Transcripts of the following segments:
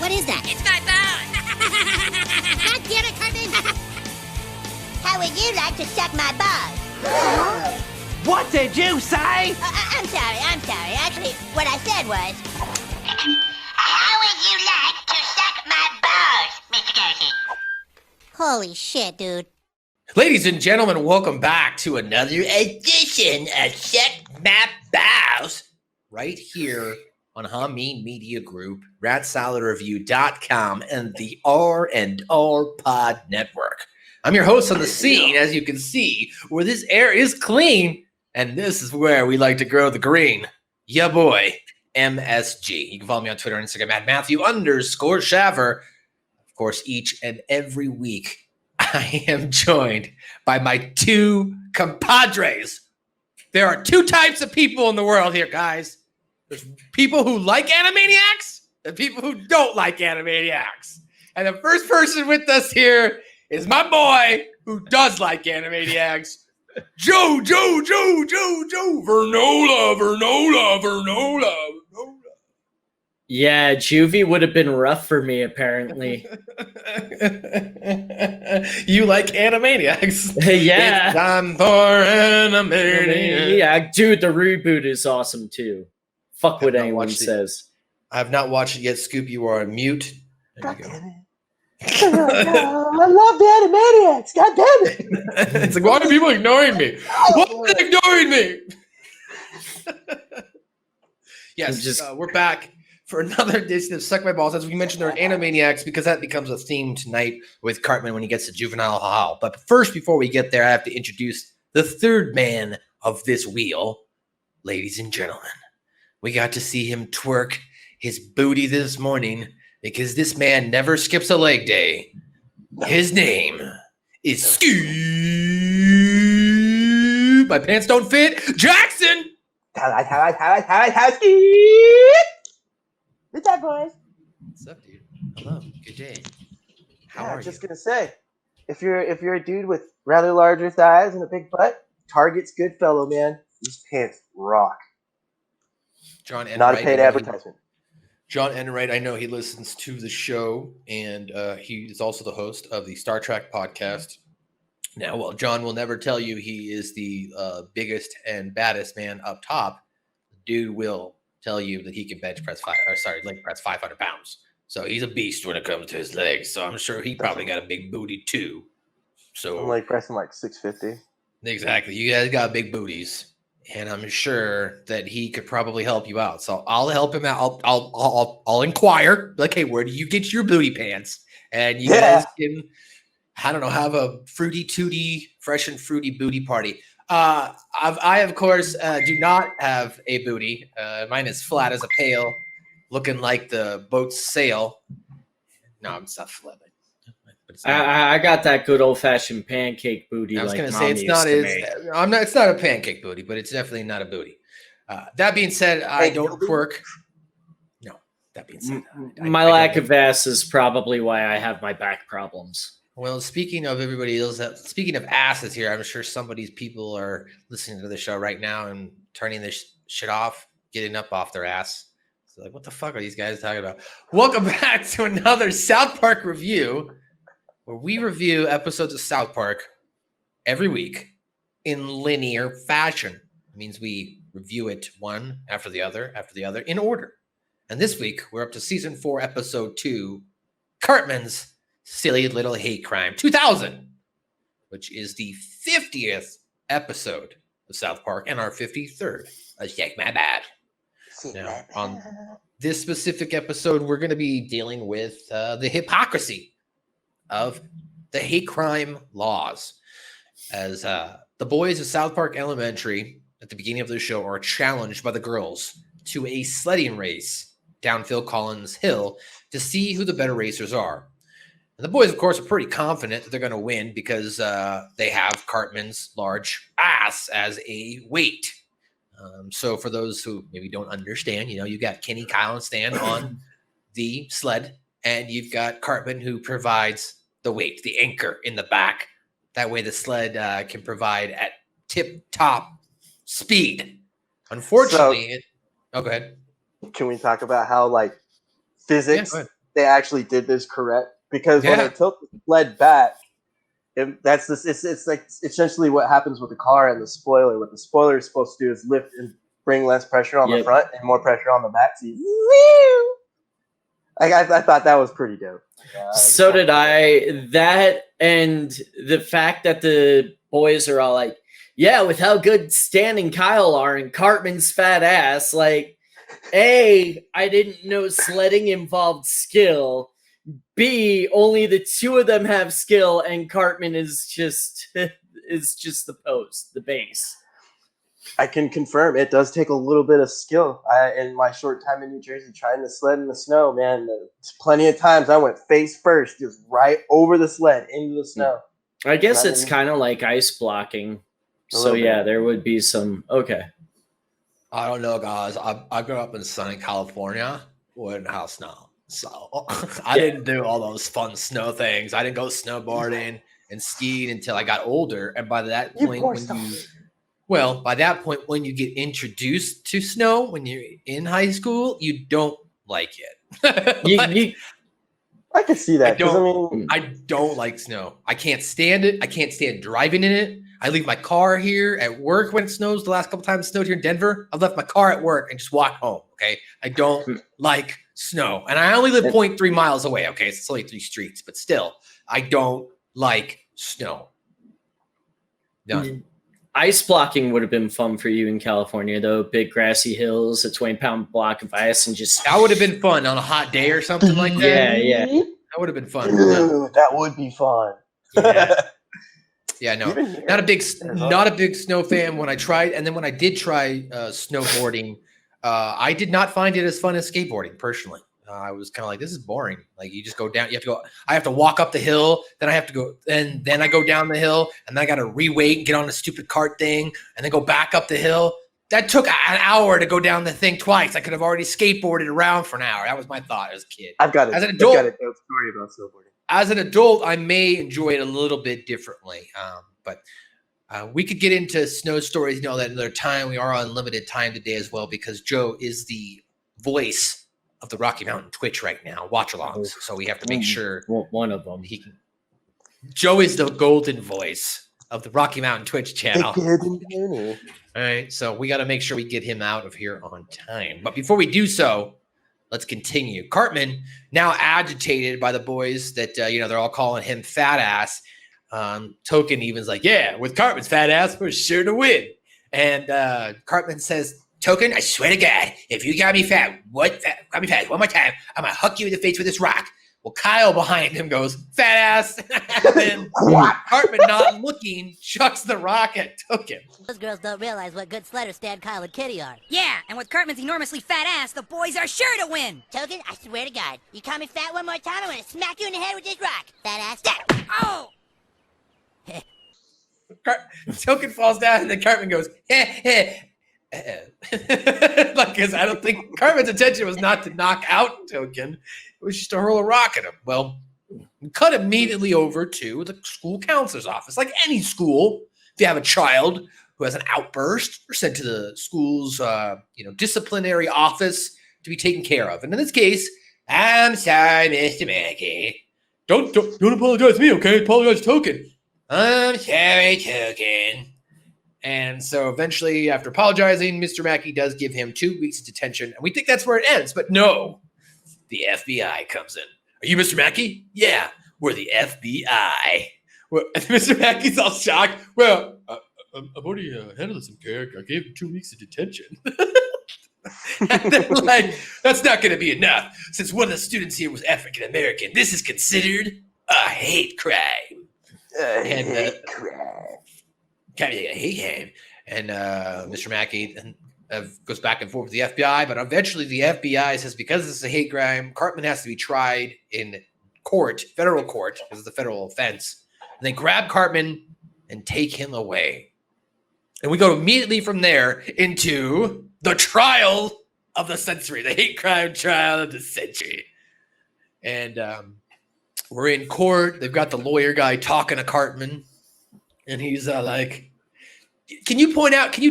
What is that? It's my bone. God damn it, Cartman! How would you like to suck my balls? What did you say? I'm sorry. Actually, what I said was... How would you like to suck my balls, Mr. Garrison? Holy shit, dude. Ladies and gentlemen, welcome back to another edition of Suck My Balls. Right here on Hameen Media Group, RatSaladReview.com, and the R&R Pod Network. I'm your host on the scene, as you can see, where this air is clean, and this is where we like to grow the green. Ya boy, MSG. You can follow me on Twitter and Instagram at Matthew_Shaver. Of course, each and every week, I am joined by my two compadres. There are two types of people in the world here, guys. There's people who like Animaniacs and people who don't like Animaniacs. And the first person with us here is my boy who does like Animaniacs, Joe, Vernola. Yeah, Juvie would have been rough for me, apparently. You like Animaniacs. Yeah. It's time for Animaniacs. Yeah, dude, the reboot is awesome, too. Fuck what anyone says. I have not watched it yet. Scoop, you are on mute. There you go. I love the Animaniacs. God damn it. It's like, why are people ignoring me? Why are they ignoring me? Yes, we're back for another edition of Suck My Balls. As we mentioned, there are Animaniacs because that becomes a theme tonight with Cartman when he gets to Juvenile Hall. But first, before we get there, I have to introduce the third man of this wheel. Ladies and gentlemen, we got to see him twerk his booty this morning because this man never skips a leg day. His name is Scoop. My pants don't fit. Jackson. What's up, boys? What's up, dude? Hello. Good day. How are I'm just you? gonna say, if you're a dude with rather larger thighs and a big butt, Target's good fellow, man. These pants rock. John Enright. Not a paid advertisement. John Enright, I know he listens to the show, and he is also the host of the Star Trek podcast. Now, well, John will never tell you he is the biggest and baddest man up top. Dude will tell you that he can leg press 500 pounds. So he's a beast when it comes to his legs. So I'm sure he probably got a big booty too. So I'm like pressing like 650. Exactly. You guys got big booties. And I'm sure that he could probably help you out. So I'll help him out. I'll inquire. Like, hey, where do you get your booty pants? And you guys can, I don't know, have a fruity tooty, fresh and fruity booty party. I of course, do not have a booty. Mine is flat as a pail, looking like the boat's sail. No, it's not flat. I got that good old-fashioned pancake booty. I was like going to say it's not it's not a pancake booty, but it's definitely not a booty. That being said, I don't twerk. No, that being said, my lack of ass is probably why I have my back problems. Well, speaking of everybody else, speaking of asses here, I'm sure some of these people are listening to the show right now and turning this shit off, getting up off their ass. So like, what the fuck are these guys talking about? Welcome back to another South Park review, where we review episodes of South Park every week in linear fashion. It means we review it one after the other in order. And this week, we're up to season 4, episode 2, Cartman's Silly Little Hate Crime 2000, which is the 50th episode of South Park and our 53rd. Check my bad. Now, on this specific episode, we're going to be dealing with the hypocrisy of the hate crime laws. As the boys of South Park Elementary at the beginning of the show are challenged by the girls to a sledding race down Phil Collins Hill to see who the better racers are. And the boys, of course, are pretty confident that they're going to win because they have Cartman's large ass as a weight. So for those who maybe don't understand, you got Kenny, Kyle, and Stan on the sled, and you've got Cartman who provides the weight, the anchor in the back. That way the sled can provide at tip-top speed. Unfortunately, go ahead. Can we talk about how, like, physics they actually did this correct because when Yeah. they tilt the sled back, it's like essentially what happens with the car and the spoiler. What the spoiler is supposed to do is lift and bring less pressure on the Yep. front and more pressure on the back. So I thought that was pretty dope. So did I. That and the fact that the boys are all like, yeah, with how good Stan and Kyle are and Cartman's fat ass, like, A, I didn't know sledding involved skill. B, only the two of them have skill and Cartman is just the post, the base. I can confirm it does take a little bit of skill. In my short time in New Jersey trying to sled in the snow, man, plenty of times I went face first, just right over the sled into the snow. I guess it's kind of like ice blocking. So yeah, there would be some. Okay. I don't know, guys. I grew up in sunny California. We didn't have snow. So I didn't do all those fun snow things. I didn't go snowboarding and skiing until I got older. And by that point, by that point, when you get introduced to snow, when you're in high school, you don't like it. I can see that. I don't like snow. I can't stand it. I can't stand driving in it. I leave my car here at work when it snows. The last couple times it snowed here in Denver, I've left my car at work and just walk home. Okay. I don't like snow. And I only live 0.3 miles away. Okay. So it's only 3 streets, but still, I don't like snow. Done. Ice blocking would have been fun for you in California, though. Big grassy hills, a 20-pound block of ice, and just that would have been fun on a hot day or something like that. Yeah. That would have been fun. That would be fun. Yeah, no, not a big snow fan. When I tried, and then when I did try snowboarding, I did not find it as fun as skateboarding. Personally, I was kind of like, this is boring. Like you just go down. You have to go. I have to walk up the hill. Then I have to go. And then I go down the hill, and then I got to reweight and get on the stupid cart thing, and then go back up the hill. That took an hour to go down the thing twice. I could have already skateboarded around for an hour. That was my thought as a kid. As an adult, I've got a dope story about snowboarding. As an adult, I may enjoy it a little bit differently. But we could get into snow stories, that another time. We are on limited time today as well because Joe is the voice of the Rocky Mountain Twitch right now, watch-alongs. So we have to make sure one of them. Joe is the golden voice of the Rocky Mountain Twitch channel. All right, so we got to make sure we get him out of here on time. But before we do so, let's continue. Cartman, now agitated by the boys that, they're all calling him fat ass. Token even's like, yeah, with Cartman's fat ass, we're sure to win. And Cartman says, Token, I swear to God, if you got me fat one more time, I'm going to huck you in the face with this rock. Well, Kyle behind him goes, fat ass. And then Cartman, not looking, chucks the rock at Token. Those girls don't realize what good sledders Stan, Kyle, and Kitty are. Yeah, and with Cartman's enormously fat ass, the boys are sure to win. Token, I swear to God, you call me fat one more time, I'm going to smack you in the head with this rock. Fat ass. Oh! Token falls down, and then Cartman goes, because I don't think Cartman's intention was not to knock out Token. It was just to hurl a rock at him. Well, we cut immediately over to the school counselor's office. Like any school, if you have a child who has an outburst, you're sent to the school's disciplinary office to be taken care of. And in this case, I'm sorry, Mr. Mackey. Don't apologize to me, okay? Apologize to Token. I'm sorry, Token. And so eventually, after apologizing, Mr. Mackey does give him 2 weeks of detention. And we think that's where it ends. But no, the FBI comes in. Are you Mr. Mackey? Yeah, we're the FBI. Well, Mr. Mackey's all shocked. Well, I've already handled some character. I gave him 2 weeks of detention. And they're like, that's not going to be enough. Since one of the students here was African American, this is considered a hate crime. Hate crime. And Mr. Mackey goes back and forth with the FBI, but eventually the FBI says because this is a hate crime, Cartman has to be tried in court, federal court, because it's a federal offense. And they grab Cartman and take him away. And we go immediately from there into the trial of the century, the hate crime trial of the century. And we're in court. They've got the lawyer guy talking to Cartman. And he's like, can you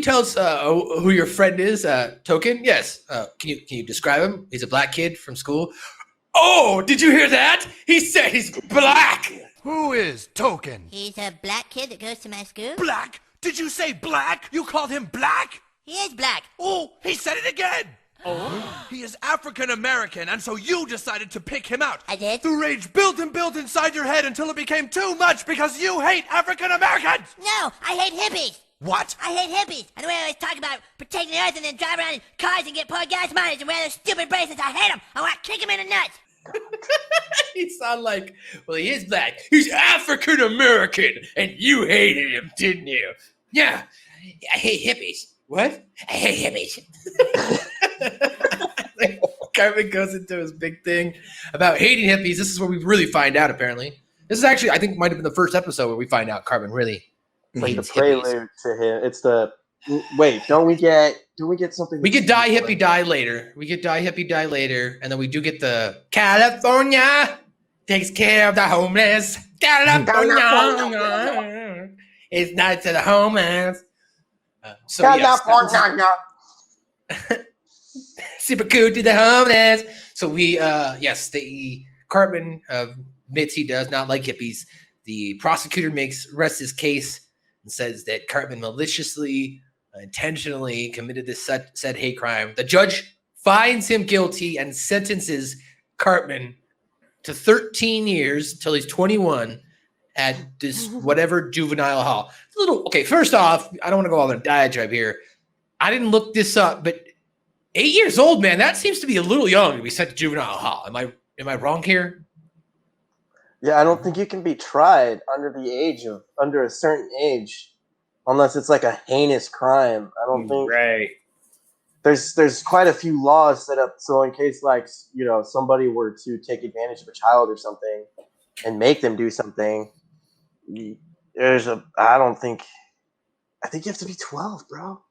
tell us who your friend is, Token? Yes. Can you describe him? He's a black kid from school. Oh, did you hear that? He said he's black. Who is Token? He's a black kid that goes to my school. Black? Did you say black? You called him black? He is black. Oh, he said it again! Oh. He is African American, and so you decided to pick him out. I did? The rage built and built inside your head until it became too much because you hate African Americans! No, I hate hippies. What? I hate hippies. And the way I always talk about protecting the earth and then drive around in cars and get poor gas mileage and wear those stupid bracelets. I hate them. I want to kick them in the nuts. He sound like, well, he is black. He's African American, and you hated him, didn't you? Yeah, I hate hippies. What? I hate hippies. Cartman goes into his big thing about hating hippies. This is where we really find out, apparently. This is actually, I think, might have been the first episode where we find out Cartman really It's like the hates prelude hippies. to him. It's the wait. Don't we get something? We get Die Hippie Die later. We get Die Hippie Die later, and then we do get the California takes care of the homeless. California is not to the homeless. Super cool to the homeless. So we, Cartman admits he does not like hippies. The prosecutor rests his case and says that Cartman maliciously, intentionally committed this said hate crime. The judge finds him guilty and sentences Cartman to 13 years till he's 21 at this whatever juvenile hall. Okay, first off, I don't want to go on a diatribe here. I didn't look this up, but 8 years old, man, that seems to be a little young to be sent to juvenile hall. Am I wrong here? Yeah, I don't think you can be tried under a certain age, unless it's like a heinous crime. I don't think. Right. There's quite a few laws set up so in case somebody were to take advantage of a child or something and make them do something. I think you have to be 12, bro.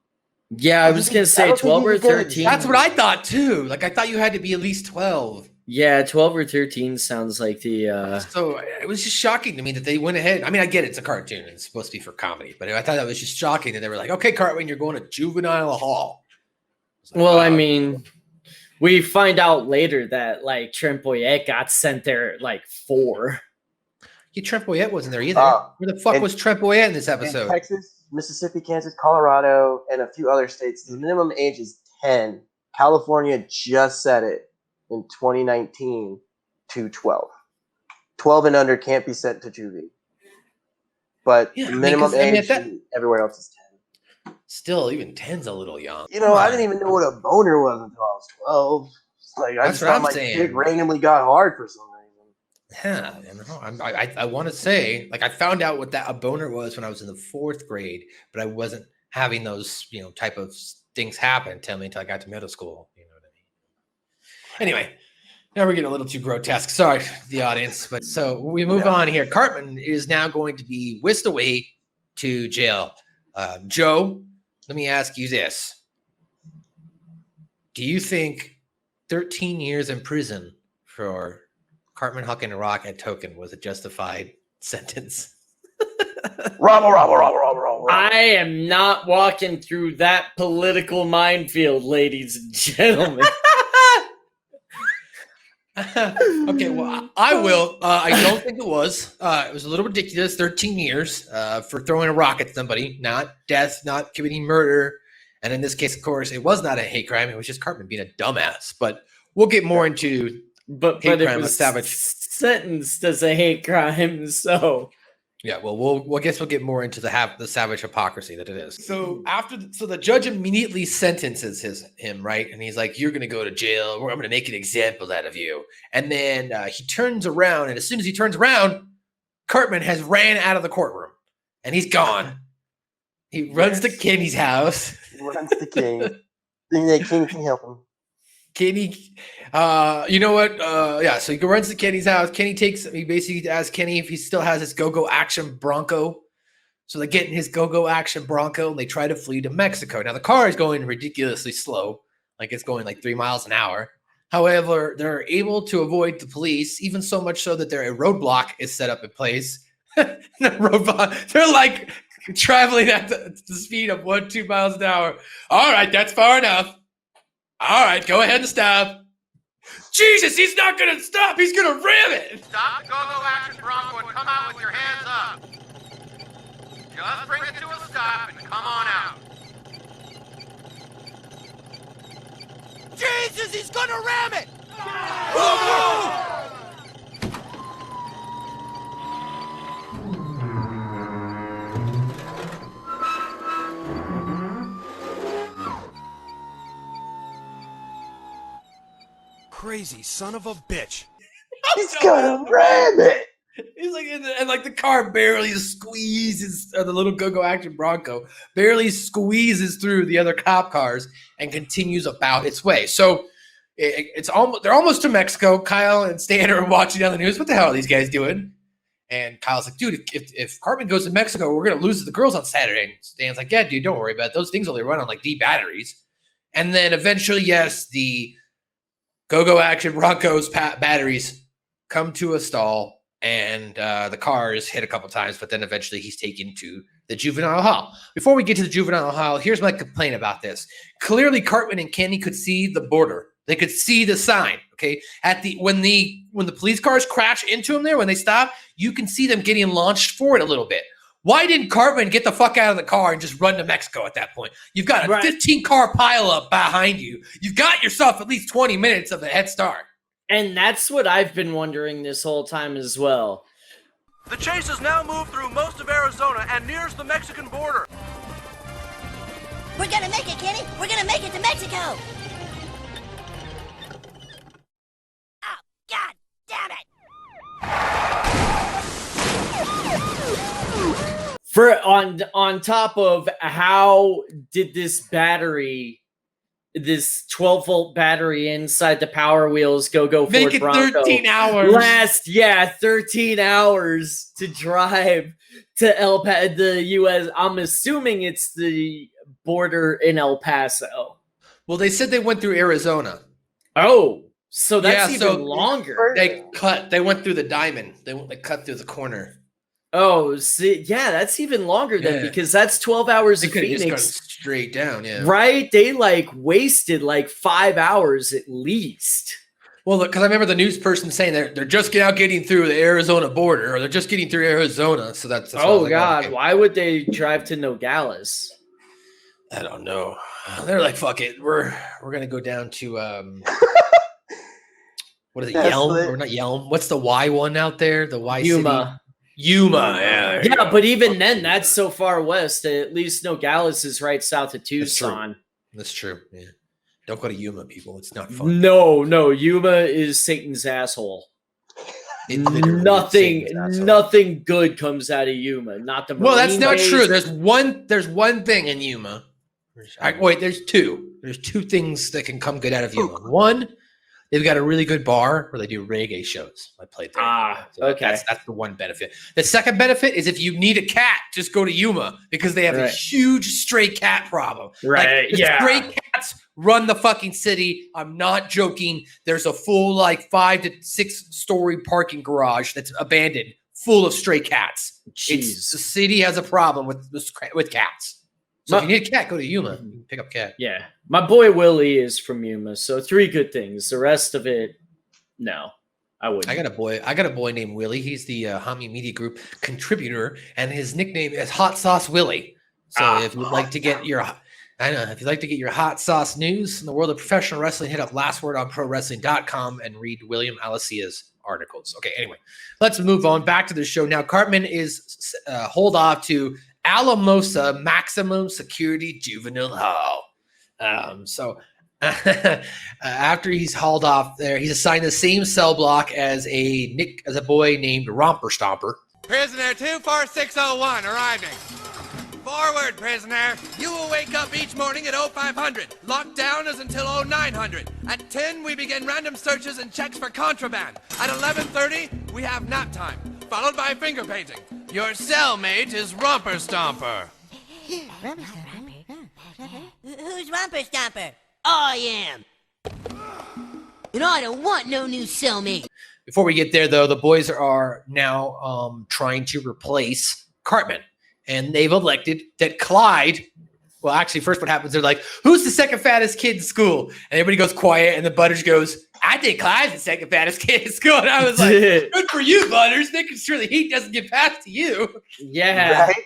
Yeah, I was going to say 12 or 13. That's what I thought too. Like I thought you had to be at least 12. Yeah, 12 or 13 sounds like the So it was just shocking to me that they went ahead. I mean, I get it's a cartoon and it's supposed to be for comedy, but I thought that was just shocking that they were like, okay, Cartman, you're going to juvenile hall. Like, well, I mean, we find out later that like Trempoyet got sent there at like 4. Yeah, Trempoyet wasn't there either. Where the fuck was Trempoyet in this episode? In Texas, Mississippi, Kansas, Colorado, and a few other states, the minimum age is 10. California just set it in 2019 to 12. 12 and under can't be sent to juvie. But the minimum age everywhere else is 10. Still, even 10's a little young. I didn't even know what a boner was until I was 12. Like, I just thought my dick randomly got hard for some reason. Yeah, I want to say, like, I found out what a boner was when I was in the 4th grade, but I wasn't having those, type of things happen until I got to middle school. You know what I mean? Anyway, now we're getting a little too grotesque. Sorry, the audience. But so we move on here. Cartman is now going to be whisked away to jail. Joe, let me ask you this. Do you think 13 years in prison for Cartman hucking a rock at Token was a justified sentence? Robber. I am not walking through that political minefield, ladies and gentlemen. Okay, well, I will. I don't think it was. It was a little ridiculous. 13 years for throwing a rock at somebody, not death, not committing murder. And in this case, of course, it was not a hate crime. It was just Cartman being a dumbass. But we'll get more into but hate it crime was Savage. Sentenced as a hate crime, so yeah. Well, we'll get more into the savage hypocrisy that it is. So the judge immediately sentences him, right, and he's like, "You're going to go to jail. Or I'm going to make an example out of you." And then he turns around, and as soon as he turns around, Cartman has ran out of the courtroom, and he's gone. He runs to Kenny's house. He runs to Kenny. Thinking that Kenny can help him. Kenny, you know what? So he runs to Kenny's house. He basically asks Kenny if he still has his go-go action Bronco. So they get in his go-go action Bronco and they try to flee to Mexico. Now the car is going ridiculously slow, like it's going like 3 miles an hour. However, they're able to avoid the police, even so much so that a roadblock is set up in place. They're like traveling at the speed of 1-2 miles an hour. All right, that's far enough. All right, go ahead and stop. Jesus, he's not gonna stop. He's gonna ram it. Stop the go-go action Bronco and come out with your hands up. Just bring it to a stop and come on out. Jesus, he's gonna ram it! Crazy son of a bitch. He's gonna ram it. He's like, and like the car barely squeezes, or the little go-go action Bronco barely squeezes through the other cop cars and continues about its way. So it's almost, they're almost to Mexico. Kyle and Stan are watching on the news. What the hell are these guys doing? And Kyle's like, dude, if Cartman goes to Mexico, we're gonna lose to the girls on Saturday. And Stan's like, yeah, dude, don't worry about it. Those things only run on like D batteries. And then eventually, yes, the go-go action Broncos batteries come to a stall. And the car is hit a couple times, but then eventually he's taken to the juvenile hall. Before we get to the juvenile hall, here's my complaint about this. Clearly, Cartman and Kenny could see the border. They could see the sign. Okay, when the police cars crash into him there, when they stop, you can see them getting launched forward a little bit. Why didn't Cartman get the fuck out of the car and just run to Mexico at that point? You've got a 15-car pileup behind you. You've got yourself at least 20 minutes of a head start. And that's what I've been wondering this whole time as well. The chase has now moved through most of Arizona and nears the Mexican border. We're gonna make it, Kenny. We're gonna make it to Mexico. Oh, God damn it. For on top of how did this 12-volt battery inside the Power Wheels go Make Ford it Bronco 13 hours. 13 hours to drive to the U.S. I'm assuming it's the border in El Paso. Well, they said they went through Arizona. Oh, so that's so even longer. They went through the diamond. They cut through the corner. Oh, see, yeah, that's even longer then because that's 12 hours of Phoenix. Phoenix. Just gone straight down, yeah. Right? They wasted 5 hours at least. Well, because I remember the news person saying they're just getting through the Arizona border, or they're just getting through Arizona. So that's oh God, okay. Why would they drive to Nogales? I don't know. They're like, fuck it, we're gonna go down to what is it, Yelm or not Yelm? What's the Y one out there? The Y Yuma. City? Yuma, yeah, but even then, that's so far west. At least Nogales is right south of Tucson. That's true. Yeah, don't go to Yuma, people. It's not fun. No, Yuma is Satan's asshole. Nothing good comes out of Yuma. Not the well, that's not base. true. There's one thing in Yuma. There's two. There's two things that can come good out of Yuma. One, they've got a really good bar where they do reggae shows. I played there. So okay. That's the one benefit. The second benefit is if you need a cat, just go to Yuma because they have a huge stray cat problem. Right. Stray cats run the fucking city. I'm not joking. There's a full 5 to 6 story parking garage that's abandoned, full of stray cats. The city has a problem with cats. So if you need a cat, go to Yuma. You can pick up a cat. Yeah. My boy Willie is from Yuma, so 3 good things. The rest of it, no, I wouldn't. I got a boy named Willie. He's the Hami Media Group contributor, and his nickname is Hot Sauce Willie. So if you'd like to get your hot sauce news in the world of professional wrestling, hit up lastwordonprowrestling.com and read William Alicia's articles. Okay, anyway, let's move on back to the show. Now, Cartman is hauled off to Alamosa Maximum Security Juvenile Hall. After he's hauled off there, he's assigned the same cell block as a boy named Romper Stomper. Prisoner 24601 arriving. Forward, prisoner. You will wake up each morning at 0500. Lockdown is until 0900. At 10, we begin random searches and checks for contraband. At 11:30, we have nap time, followed by finger painting. Your cellmate is Romper Stomper. Who's Romper Stomper? I am. And I don't want no new cellmate. Before we get there, though, the boys are now trying to replace Cartman. And they've elected that Clyde, well, actually, first what happens, they're like, who's the second fattest kid in school? And everybody goes quiet, and the Butters goes, I think Clyde's the second fattest kid in school. And I was like, good for you, Butters, making sure the heat doesn't get past to you. Yeah. Right?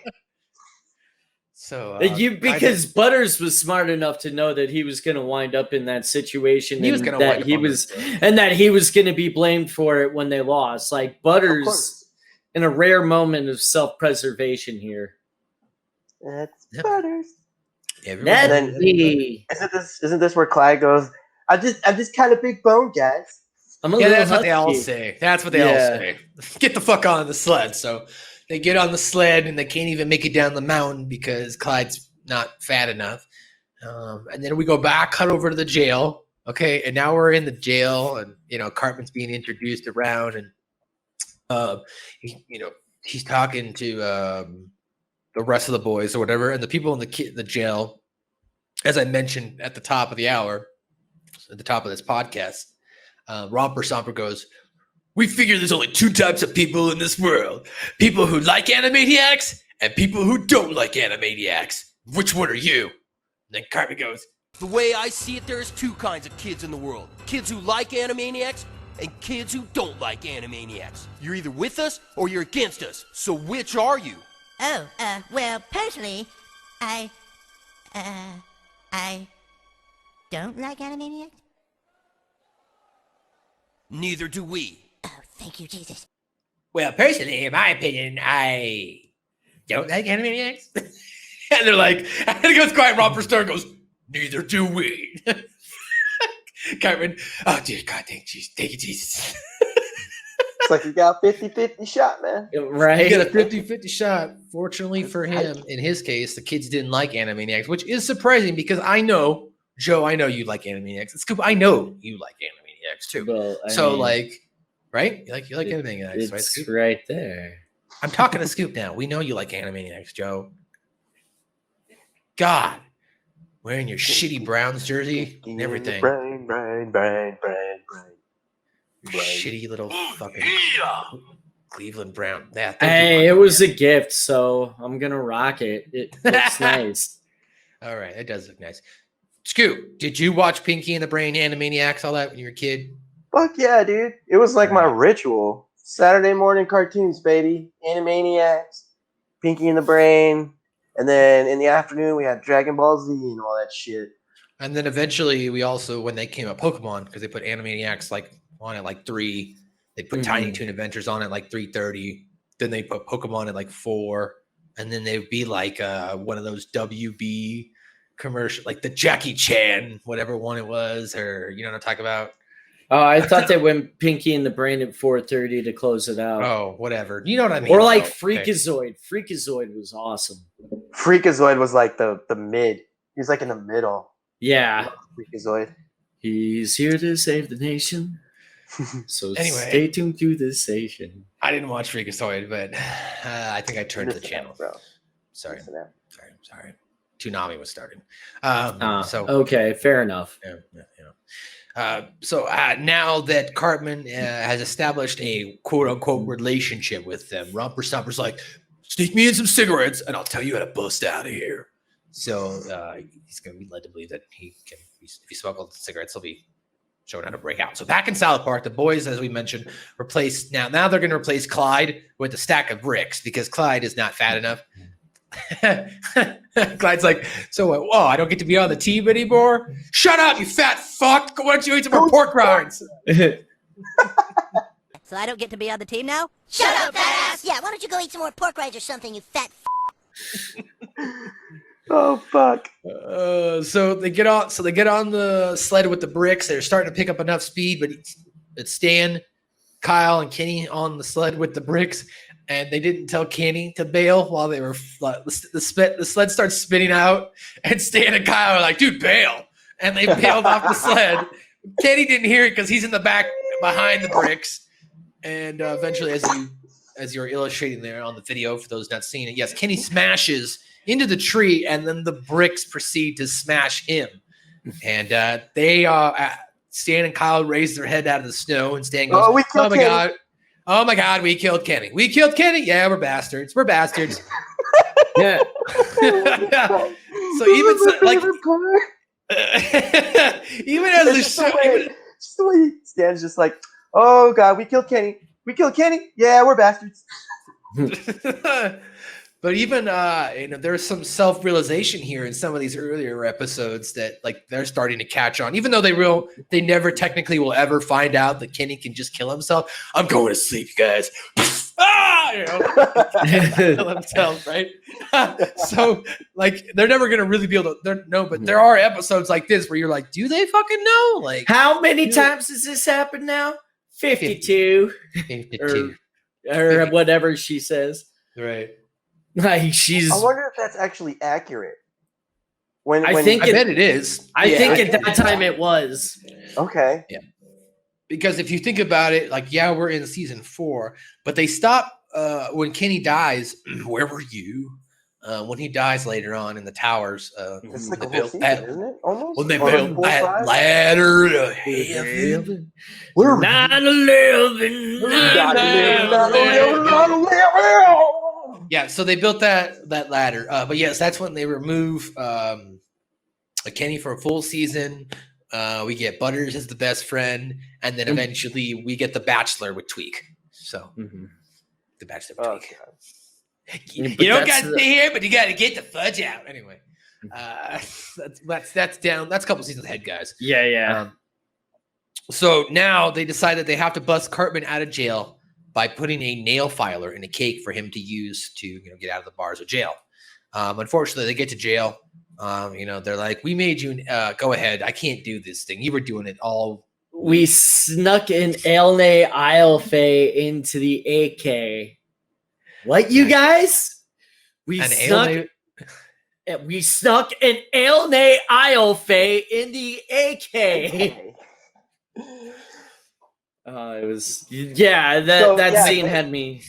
So because Butters was smart enough to know that he was going to wind up in that situation, He was and gonna that wind up he on was, this, and that he was going to be blamed for it when they lost. Like Butters, in a rare moment of self-preservation here. It's Yep. Butters. everyone- That's me. Isn't this where Clyde goes? I'm just kind of big bone, guys. I'm a Yeah, little that's what they all husky. say. That's what they all say. Get the fuck on the sled. So they get on the sled and they can't even make it down the mountain because Clyde's not fat enough. And then we go back, cut over to the jail. Okay, and now we're in the jail, and Cartman's being introduced around, and he's talking to the rest of the boys or whatever, and the people in the jail. As I mentioned at the top of the hour, at the top of this podcast, Romper Somper goes, "We figure there's only two types of people in this world: people who like Animaniacs and people who don't like Animaniacs. Which one are you?" And then Cartman goes, The way I see it, there's two kinds of kids in the world. Kids who like Animaniacs and kids who don't like Animaniacs. You're either with us or you're against us. So which are you? Oh, well, personally, I don't like Animaniacs. Neither do we. Oh, thank you, Jesus. "Well, personally, in my opinion, I don't like Animaniacs." And they're like, and it goes quiet. Romper Stone goes, "Neither do we." Cartman, "Oh, dear God, thank you, Jesus." It's like you got 50-50 shot, man. Right? He got a 50-50 shot. Fortunately for him, in his case, the kids didn't like Animaniacs, which is surprising because I know, Joe, I know you like Animaniacs. Scoop, I know you like Animaniacs too. Well, I So, mean, like, right? You like Animaniacs, right? it's Scoop? right there. I'm talking to Scoop now. We know you like Animaniacs, Joe. God, wearing your shitty Browns jersey and everything. Brain. Your shitty little fucking Cleveland Brown. Yeah, thank you, Hey, Mark. it was a gift, so I'm gonna rock it. It looks nice. All right, it does look nice. Scoop, did you watch Pinky and the Brain, Animaniacs, all that when you were a kid? Fuck yeah, dude. It was like my ritual. Saturday morning cartoons, baby. Animaniacs, Pinky and the Brain. And then in the afternoon, we had Dragon Ball Z and all that shit. And then eventually, we also, when they came up, Pokemon, because they put Animaniacs on at 3. They put Tiny Toon Adventures on at 3:30. Then they put Pokemon at 4. And then they'd be like one of those WB commercial, like the Jackie Chan, whatever one it was, or you know what I'm talking about? Oh, I thought they went Pinky and the Brain at 4:30 to close it out. Oh, whatever. You know what I mean? Or like Okay. Freakazoid. Freakazoid was awesome. Freakazoid was like the mid. He was like in the middle. Yeah. Freakazoid. He's here to save the nation. So Anyway. stay tuned to the station. I didn't watch Freakazoid, but I think I turned to the channel. Bro. Sorry. Listen out. Sorry. Toonami was starting. Okay, fair enough. So now that Cartman has established a quote unquote relationship with them, Romper Stomper's like, "Sneak me in some cigarettes and I'll tell you how to bust out of here." So he's going to be led to believe that he can, if he smuggled cigarettes, he'll be shown how to break out. So back in South Park, the boys, as we mentioned, replaced now they're going to replace Clyde with a stack of bricks because Clyde is not fat enough. Clyde's like, "So what? Whoa, I don't get to be on the team anymore? Shut up, you fat fuck! Why don't you eat some more pork rinds?" So I don't get to be on the team now? Shut up, fat ass! Yeah, why don't you go eat some more pork rinds or something, you fat Oh fuck. So they get on. So they get on the sled with the bricks. They're starting to pick up enough speed, but it's Stan, Kyle, and Kenny on the sled with the bricks, and they didn't tell Kenny to bail while they were the sled starts spinning out, and Stan and Kyle are like, "Dude, bail!" And they bailed off the sled. Kenny didn't hear it because he's in the back behind the bricks, and eventually, as you're illustrating there on the video for those not seeing it, yes, Kenny smashes into the tree, and then the bricks proceed to smash him. And Stan and Kyle raise their head out of the snow, and Stan goes, Oh, we killed my Kenny." God. Oh my God, we killed Kenny. We killed Kenny? Yeah, we're bastards. We're bastards." Yeah. So even as the show, Just the way Stan's just like, oh god, we killed Kenny. We killed Kenny. Yeah, we're bastards. But even there's some self-realization here in some of these earlier episodes that like they're starting to catch on, even though they never technically will ever find out that Kenny can just kill himself. I'm going to sleep, you guys. Kill himself, right? So like they're never gonna really be able to know, but there are episodes like this where you're like, do they fucking know? Like, how many times has this happened now? 52. 52. Or whatever she says. Right. Like she's. I wonder if that's actually accurate. I bet it is. I think at that time it was. Okay. Yeah. Because if you think about it, like, yeah, we're in season 4, but they stop when Kenny dies. Where were you? When he dies later on in the towers. It's like a whole season, isn't it? Almost. When they built that ladder to heaven. We're 9/11. 9/11. Yeah, so they built that ladder. But yes, that's when they remove Kenny for a full season. We get Butters as the best friend, and then eventually we get the Bachelor with Tweak. So the Bachelor with Tweak. You don't got to stay here, but you got to get the fudge out anyway. That's down. That's a couple seasons ahead, guys. Yeah. So now they decide that they have to bust Cartman out of jail by putting a nail filer in a cake for him to use to get out of the bars or jail. Unfortunately, they get to jail. They're like, we made you go ahead. I can't do this thing. You were doing it all. We snuck an Elnay Islefe into the AK. What, you guys? We snuck an Elnay Islefe in the AK. It was that scene had me.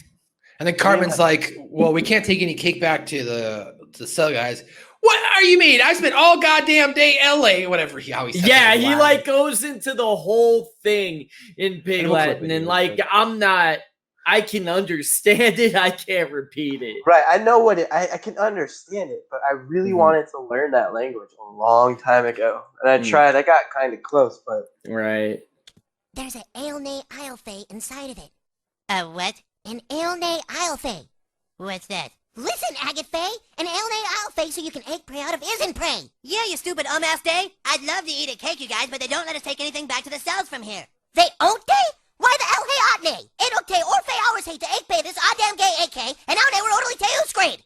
And then Cartman's like, well, we can't take any cake back to the cell, guys. What are you mean? I spent all goddamn day LA, whatever he says. Yeah, he like goes into the whole thing in Pig Latin, and like I can understand it. I can't repeat it. Right, I know what I can understand it, but I really wanted to learn that language a long time ago, and I tried. I got kind of close, but right. There's an Elnay Islefe inside of it. A what? An Elnay Islefe. What's that? Listen, Agatha, an Elnay Islefe so you can egg prey out of isn't prey. Yeah, you stupid ass day. I'd love to eat a cake, you guys, but they don't let us take anything back to the cells from here. They don't they? Why the hell hey ought they? It don't they or fay hours hate to egg pay this oddamn gay AK, and now they were orderly to screen.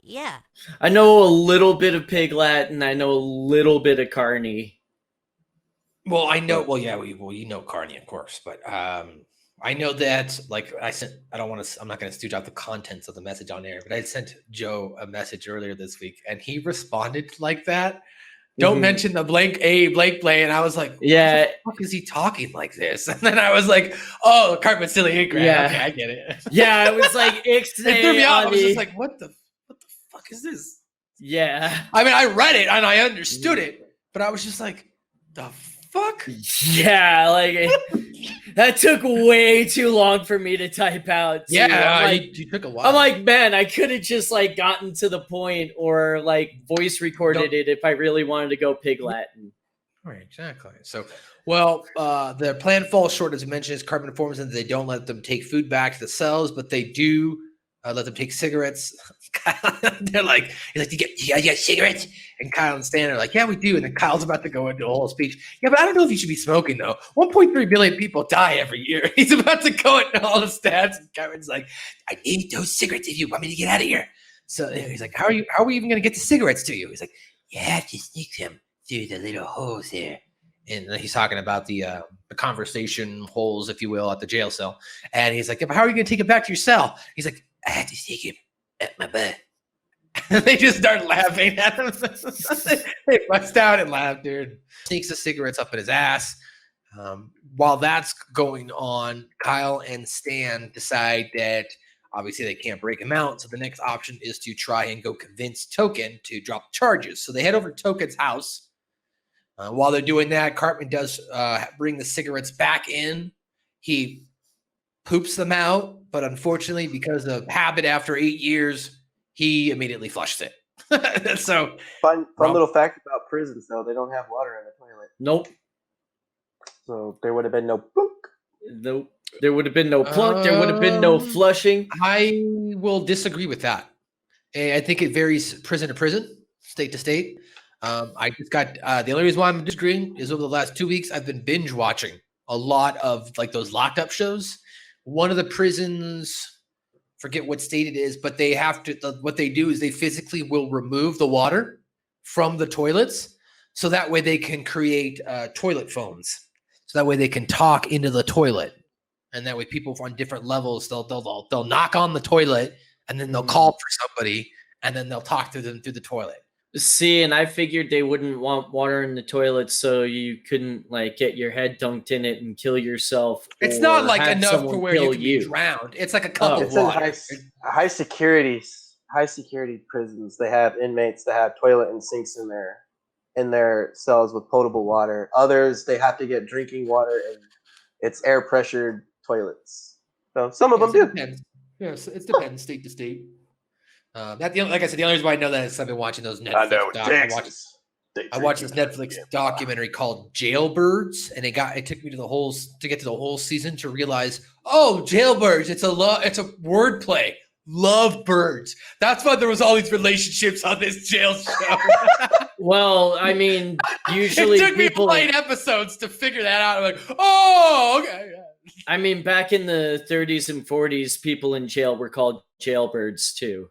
Yeah. I know a little bit of Pig Latin. I know a little bit of Carney. Well, I know. Well, yeah. You know Carney, of course, but I know that. Like I sent. I'm not going to stooge out the contents of the message on air, but I sent Joe a message earlier this week, and he responded like that. Don't mention the blank play, and I was like, yeah, what the fuck is he talking like this? And then I was like, oh, Cartman silly Ingram. Yeah, okay, I get it. Yeah, it was like it threw me off. I was just like, what the fuck is this? Yeah, I mean, I read it and I understood it, but I was just like, the fuck? Yeah, like that took way too long for me to type out. Too. Yeah, like, you took a while. I'm like, man, I could have just like gotten to the point or like voice recorded it if I really wanted to go Pig Latin. Right, exactly. So, well, the plan falls short, as mentioned. As Cartman informs them that they don't let them take food back to the cells, but they do let them take cigarettes. They're like, he's like, you get cigarettes? And Kyle and Stan are like, yeah, we do. And then Kyle's about to go into a whole speech. Yeah, but I don't know if you should be smoking, though. 1.3 billion people die every year. He's about to go into all the stats. And Kyle's like, I need those cigarettes if you want me to get out of here. So he's like, how are we even going to get the cigarettes to you? He's like, you have to sneak them through the little holes there. And he's talking about the conversation holes, if you will, at the jail cell. And he's like, yeah, but how are you going to take it back to your cell? He's like, I had to take it at my butt. And they just start laughing at him. They bust out and laugh, dude. Sneaks the cigarettes up in his ass. While that's going on, Kyle and Stan decide that obviously they can't break him out. So the next option is to try and go convince Token to drop charges. So they head over to Token's house. While they're doing that, Cartman does bring the cigarettes back in. He poops them out, but unfortunately, because of habit after 8 years, he immediately flushed it. So fun little fact about prisons, though, they don't have water in the toilet. Nope. So there would have been no plunk. Nope. There would have been no plunk. There would have been no flushing. I will disagree with that. I think it varies prison to prison, state to state. I just got the only reason why I'm disagreeing is over the last 2 weeks I've been binge watching a lot of like those locked up shows. One of the prisons, forget what state it is, but they have to. What they do is they physically will remove the water from the toilets, so that way they can create toilet phones. So that way they can talk into the toilet, and that way people on different levels they'll knock on the toilet, and then they'll call for somebody, and then they'll talk to them through the toilet. See, and I figured they wouldn't want water in the toilet so you couldn't like get your head dunked in it and kill yourself. It's not like enough for where you can be drowned. It's like a cup of water. High security prisons. They have inmates that have toilet and sinks in their cells with potable water. Others they have to get drinking water and it's air pressured toilets. So some of them do. Depends. Yes, it depends state to state. Like I said, the only reason why I know that is I've been watching those Netflix. I watched this Netflix documentary called Jailbirds, and it took me to get to the whole season to realize, jailbirds. It's a wordplay. Love birds. That's why there was all these relationships on this jail show. Well, I mean, usually it took me 8 episodes to figure that out. I'm like, okay. I mean, back in the 30s and 40s, people in jail were called jailbirds too.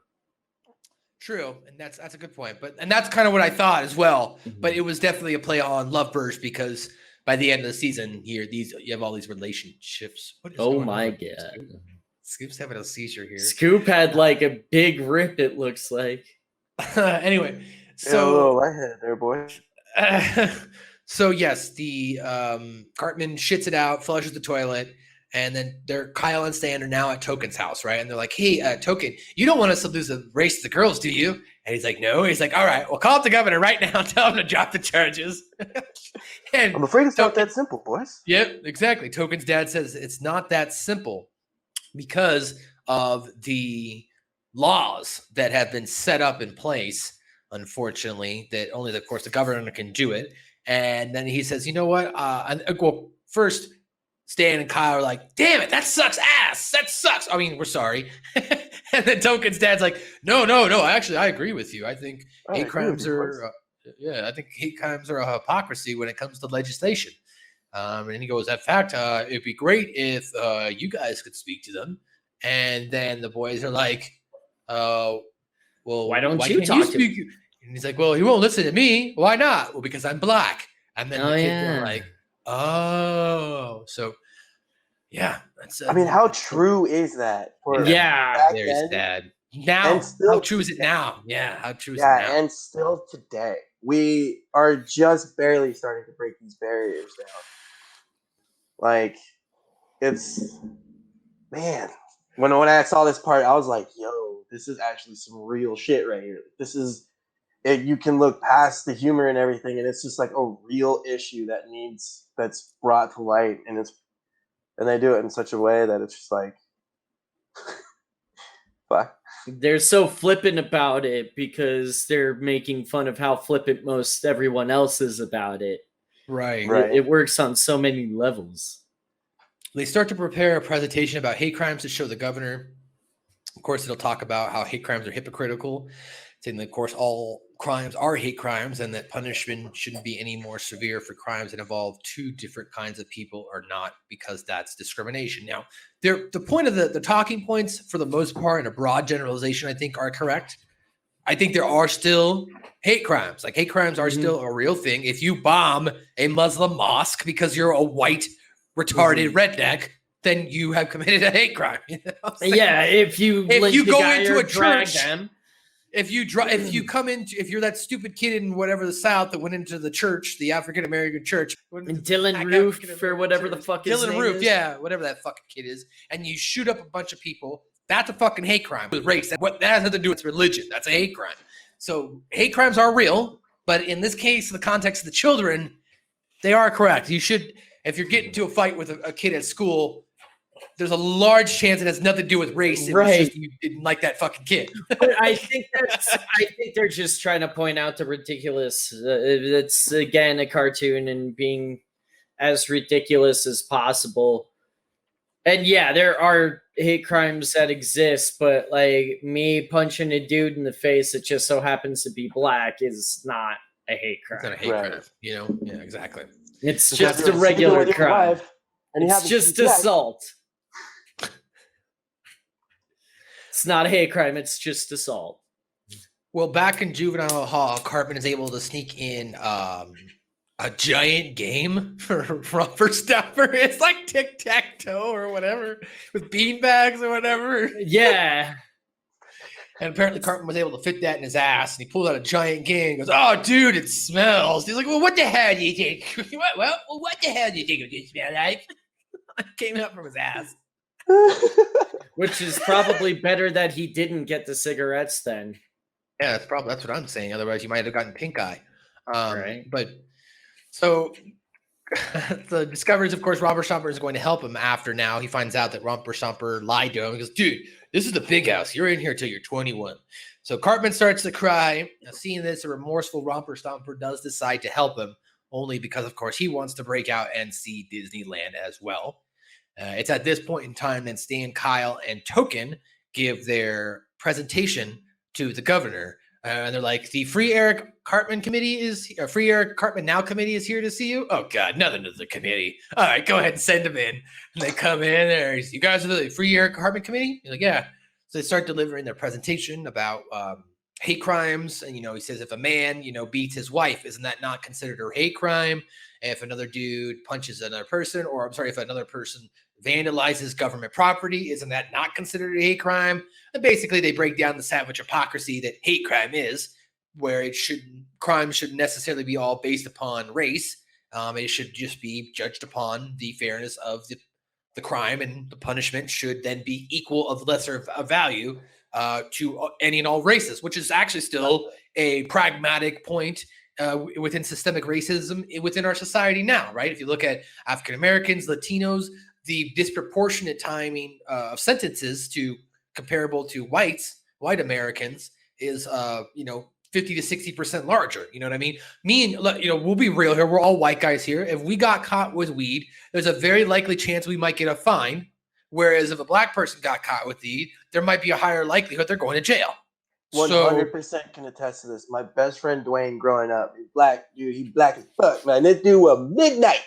True, and that's a good point. And that's kind of what I thought as well. Mm-hmm. But it was definitely a play on lovebirds because by the end of the season, you have all these relationships. Oh my god! Scoop's having a seizure here. Scoop had like a big rip. It looks like. Anyway, so I had there, boy. So yes, the Cartman shits it out, flushes the toilet. And then Kyle and Stan are now at Token's house, right? And they're like, hey, Token, you don't want us to lose the race to the girls, do you? And he's like, no. He's like, all right, well, call up the governor right now and tell him to drop the charges. And I'm afraid it's not that simple, boys. Yep, exactly. Token's dad says it's not that simple because of the laws that have been set up in place, unfortunately, that only, of course, the governor can do it. And then he says, you know what? First, Stan and Kyle are like, damn it, that sucks ass. That sucks. I mean, we're sorry. And then Token's dad's like, no. Actually, I agree with you. I think hate crimes are, I think hate crimes are a hypocrisy when it comes to legislation. And he goes, in fact, it'd be great if you guys could speak to them. And then the boys are like, well, why don't you talk to him? And he's like, well, he won't listen to me. Why not? Well, because I'm black. And then the kids are like, oh, so yeah. I mean, how true is that? There's sad. Now, how true is it now? Yeah, how true is it now? Yeah, and still today, we are just barely starting to break these barriers down. Like, it's man. When I saw this part, I was like, yo, this is actually some real shit right here. This is. You can look past the humor and everything, and it's just like a real issue that's brought to light, and they do it in such a way that it's just like, fuck. They're so flippant about it because they're making fun of how flippant most everyone else is about it. Right. It works on so many levels. They start to prepare a presentation about hate crimes to show the governor. Of course, it'll talk about how hate crimes are hypocritical. Saying that, of course, all crimes are hate crimes and that punishment shouldn't be any more severe for crimes that involve two different kinds of people or not, because that's discrimination. Now, the point of the talking points, for the most part, in a broad generalization, I think are correct. I think there are still hate crimes. Like, hate crimes are still a real thing. If you bomb a Muslim mosque because you're a white, retarded redneck, then you have committed a hate crime. You know? Yeah, if you go into a church... If you're that stupid kid in whatever the South that went into the church, the African American church, Dylan Roof or whatever the fuck his name is. Yeah, whatever that fucking kid is, and you shoot up a bunch of people, that's a fucking hate crime with race. That has nothing to do with religion. That's a hate crime. So hate crimes are real, but in this case, in the context of the children, they are correct. You should, if you're getting into a fight with a kid at school, there's a large chance it has nothing to do with race. It was just you didn't like that fucking kid. I think they're just trying to point out the ridiculous. It's again a cartoon and being as ridiculous as possible. And yeah, there are hate crimes that exist, but like me punching a dude in the face that just so happens to be black is not a hate crime. It's not a hate Right. crime, you know? Yeah, exactly. It's Because just you're a sleeping regular with your crime. wife, and you It's have just sex. assault. It's not a hate crime. It's just assault. Well, back in Juvenile Hall, Cartman is able to sneak in a giant game for Romper Stopper. It's like tic-tac-toe or whatever, with beanbags or whatever. Yeah. And apparently Cartman was able to fit that in his ass, and he pulled out a giant game and goes, "Oh, dude, it smells." He's like, "Well, what the hell do you think?" What the hell do you think it would smell like? It came out from his ass. Which is probably better that he didn't get the cigarettes then. Yeah, that's what I'm saying. Otherwise, you might have gotten pink eye. Right. But so the discoveries, of course, Romper Stomper is going to help him after now. He finds out that Romper Stomper lied to him. He goes, "Dude, this is the big house. You're in here till you're 21. So Cartman starts to cry. Now, seeing this, a remorseful Romper Stomper does decide to help him, only because, of course, he wants to break out and see Disneyland as well. It's at this point in time that Stan, Kyle, and Token give their presentation to the governor. And they're like, the Free Eric Cartman committee Free Eric Cartman Now committee is here to see you. Oh God, nothing to the committee. All right, go ahead and send them in. And they come in there. You guys are the Free Eric Cartman committee? You're like, yeah. So they start delivering their presentation about hate crimes. And, he says if a man, beats his wife, isn't that not considered a hate crime? And if another dude punches another person, if another person vandalizes government property, isn't that not considered a hate crime? And basically they break down the savage hypocrisy that hate crime is, where crime shouldn't necessarily be all based upon race. It should just be judged upon the fairness of the crime, and the punishment should then be equal of lesser value to any and all races, which is actually still a pragmatic point within systemic racism within our society now, right? If you look at African Americans, Latinos, the disproportionate timing of sentences comparable to white Americans is 50 to 60% larger. You know what I mean? We'll be real here. We're all white guys here. If we got caught with weed, there's a very likely chance we might get a fine. Whereas if a black person got caught with weed, there might be a higher likelihood they're going to jail. 100% can attest to this. My best friend Dwayne, growing up, he's black, dude. He black as fuck, man. This dude was midnight.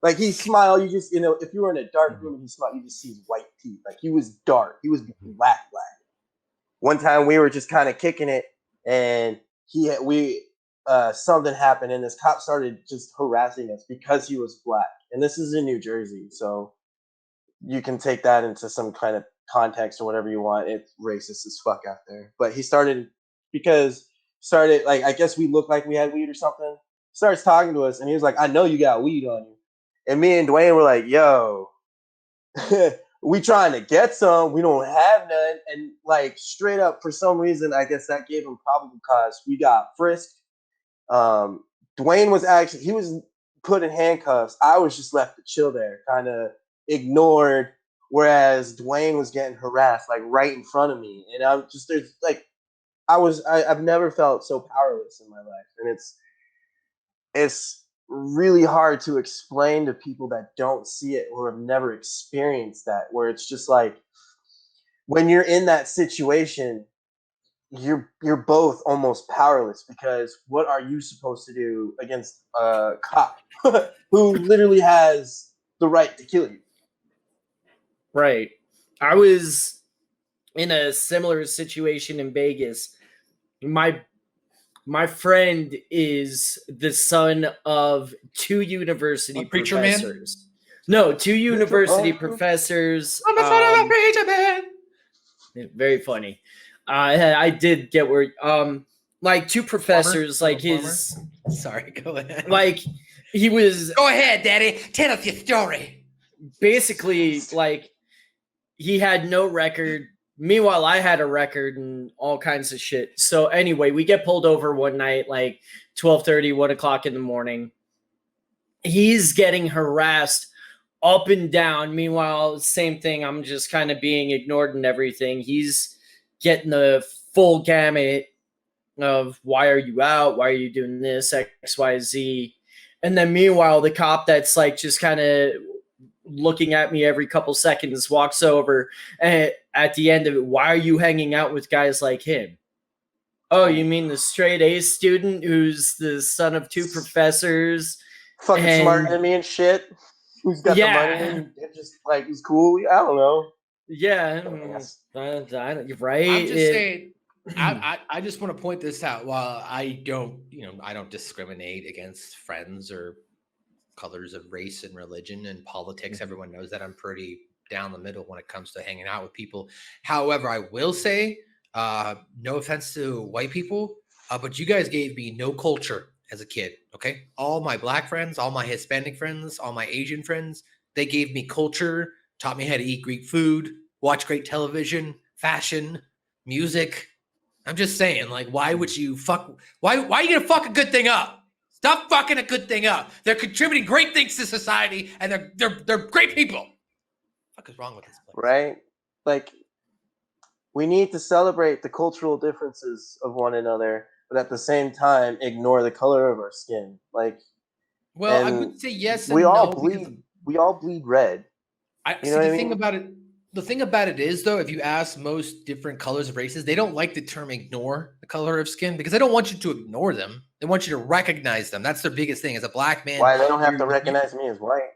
Like, he smiled, you just, if you were in a dark room and he smiled, you just see his white teeth. Like, he was dark. He was black. One time we were just kind of kicking it, and something happened, and this cop started just harassing us because he was black. And this is in New Jersey, so you can take that into some kind of context or whatever you want. It's racist as fuck out there. But he started, like, I guess we looked like we had weed or something. Starts talking to us, and he was like, "I know you got weed on you." And me and Dwayne were like, "Yo, we trying to get some. We don't have none." And like, straight up, for some reason, I guess that gave him probable cause. We got frisked. Dwayne was put in handcuffs. I was just left to chill there, kind of ignored. Whereas Dwayne was getting harassed, like, right in front of me. And I've never felt so powerless in my life. And it's really hard to explain to people that don't see it or have never experienced that, where it's just like, when you're in that situation, you're both almost powerless, because what are you supposed to do against a cop who literally has the right to kill you? Right. I was in a similar situation in Vegas. My friend is the son of two university professors. No, two university professors. I'm the son of a preacher man. Very funny. I did get where like two professors, like his. Sorry, go ahead. Like, he was. Go ahead, Daddy. Tell us your story. Basically, like, he had no record. Meanwhile, I had a record and all kinds of shit. So anyway, we get pulled over one night, like 12:30, 1 o'clock in the morning. He's getting harassed up and down. Meanwhile, same thing. I'm just kind of being ignored and everything. He's getting the full gamut of, why are you out? Why are you doing this? X, Y, Z. And then meanwhile, the cop that's like just kind of looking at me every couple seconds walks over, and at the end of it, why are you hanging out with guys like him? Oh, you mean the straight A student who's the son of two professors? Fucking And- smarter than me and shit. Who's got the money and just like he's cool. I don't know. Yeah, you're right. I'm just saying. I just want to point this out. While I don't discriminate against friends or colors of race and religion and politics. Everyone knows that I'm pretty down the middle when it comes to hanging out with people. However, I will say, no offense to white people, but you guys gave me no culture as a kid. Okay, all my black friends, all my Hispanic friends, all my Asian friends, they gave me culture, taught me how to eat Greek food, watch great television, fashion, music. I'm just saying, like, why would you fuck? Why are you gonna fuck a good thing up? Stop fucking a good thing up. They're contributing great things to society, and they're great people. What the fuck is wrong with this place? Right? Like, we need to celebrate the cultural differences of one another, but at the same time, ignore the color of our skin. Like, well, I would say yes. And we all no, bleed. We all bleed red. The thing about it is, though, if you ask most different colors of races, they don't like the term ignore the color of skin because they don't want you to ignore them. They want you to recognize them. That's their biggest thing. As a black man, why they don't have to recognize me as white?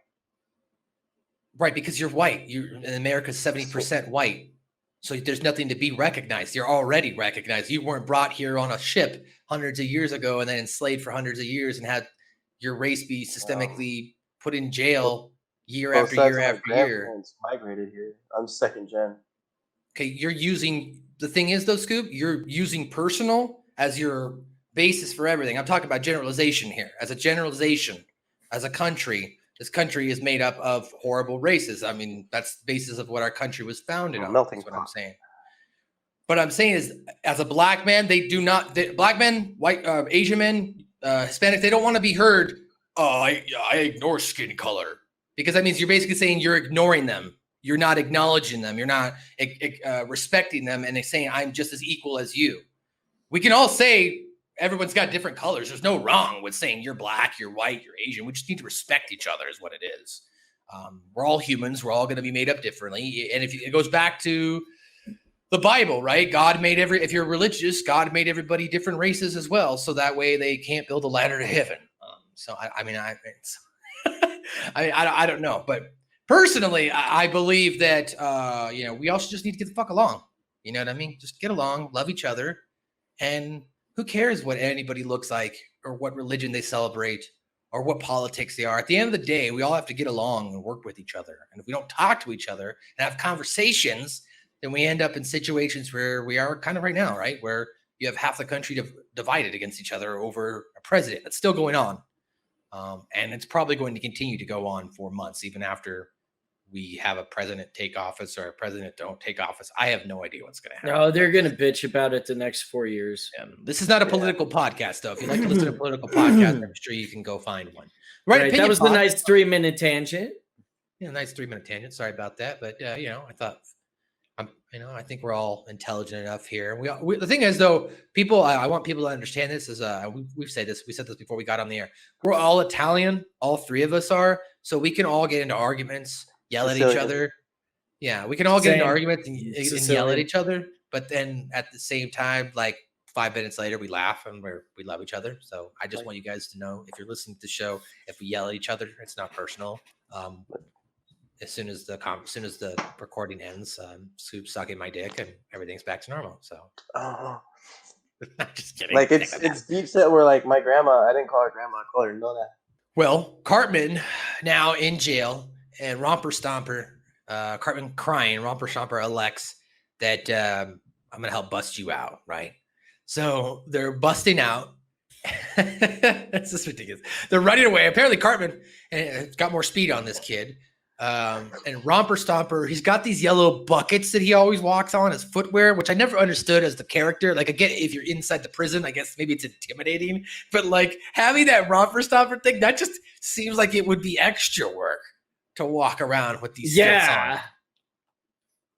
Right, because you're white. You're in America's 70% white. So there's nothing to be recognized. You're already recognized. You weren't brought here on a ship hundreds of years ago and then enslaved for hundreds of years and had your race be systemically put in jail year after year after year. Migrated here. I'm second gen. Okay, the thing is though, Scoop, you're using personal as your basis for everything. I'm talking about generalization here. As a generalization, as a country, this country is made up of horrible races. I mean, that's the basis of what our country was founded on. That's what I'm saying. What I'm saying is, as a black man, black men, white, Asian men, Hispanics, they don't want to be heard. Oh, I ignore skin color. Because that means you're basically saying you're ignoring them. You're not acknowledging them. You're not respecting them and saying, I'm just as equal as you. We can all say everyone's got different colors. There's no wrong with saying you're black, you're white, you're Asian. We just need to respect each other is what it is. We're all humans. We're all going to be made up differently. And it goes back to the Bible, right? If you're religious, God made everybody different races as well. So that way they can't build a ladder to heaven. I don't know, but personally, I believe that we also just need to get the fuck along. You know what I mean? Just get along, love each other, and who cares what anybody looks like or what religion they celebrate or what politics they are. At the end of the day, we all have to get along and work with each other. And if we don't talk to each other and have conversations, then we end up in situations where we are kind of right now, right? Where you have half the country divided against each other over a president. That's still going on. And it's probably going to continue to go on for months, even after we have a president take office or a president don't take office. I have no idea what's going to happen. No, they're going to bitch about it the next 4 years. This is not a political podcast, though. If you'd like to listen to a political podcast, I'm sure you can go find one. Right, that was the nice 3-minute tangent. Yeah, nice 3-minute tangent. Sorry about that, but I thought, I think we're all intelligent enough here. The thing is, though, people, I want people to understand this. Is we said this before we got on the air. We're all Italian. All three of us are, so we can all get into arguments, yell at each other. Yeah, we can all get into arguments and yell at each other. But then at the same time, like 5 minutes later, we laugh and we love each other. So I just want you guys to know, if you're listening to the show, if we yell at each other, it's not personal. As soon as the recording ends, Scoop's sucking my dick and everything's back to normal. So, I'm just kidding. Like it's deep set where like my grandma, I didn't call her grandma, I called her Nona. Well, Cartman now in jail, and Romper Stomper, Cartman crying. Romper Stomper elects that I'm gonna help bust you out, right? So they're busting out. This is ridiculous. They're running away. Apparently, Cartman got more speed on this kid. And Romper Stomper, he's got these yellow buckets that he always walks on as footwear, which I never understood as the character. Like, again, if you're inside the prison, I guess maybe it's intimidating, but like having that Romper Stomper thing, that just seems like it would be extra work to walk around with these stilts on.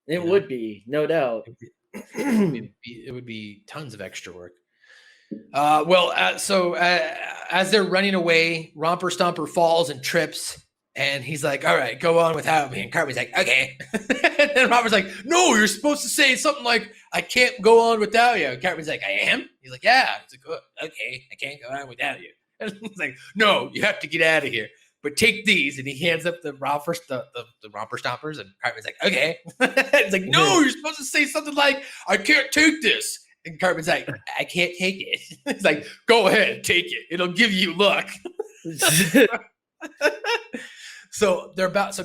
It would be, no doubt. It would be tons of extra work. So as they're running away, Romper Stomper falls and trips. And he's like, all right, go on without me. And Cartman's like, okay. And then Robert's like, no, you're supposed to say something like, I can't go on without you. And Cartman's like, I am? He's like, yeah. He's like, okay, I can't go on without you. And he's like, no, you have to get out of here. But take these. And he hands up the Romper Stompers. And Cartman's like, okay. He's like, no, you're supposed to say something like, I can't take this. And Cartman's like, I can't take it. He's like, go ahead, take it. It'll give you luck. So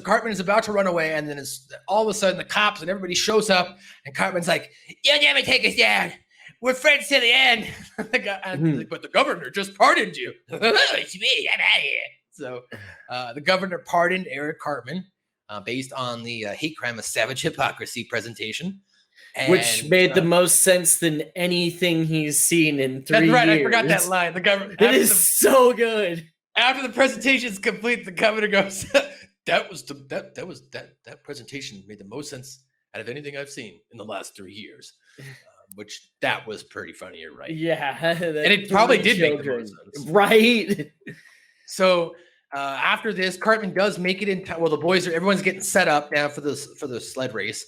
Cartman is about to run away, and then all of a sudden the cops and everybody shows up, and Cartman's like, "You'll never take us down. We're friends to the end." And he's like, but the governor just pardoned you. It's me. I'm out of here. So the governor pardoned Eric Cartman based on the hate crime of savage hypocrisy presentation. Which made the most sense than anything he's seen in 3 years. That's right. I forgot that line. The governor. It is so good. After the presentation is complete, the governor goes, that presentation made the most sense out of anything I've seen in the last 3 years. Which that was pretty funny, you're right. Yeah. And it probably did make the most sense. Right. So after this, Cartman does make it in time. Well, everyone's getting set up now for the sled race.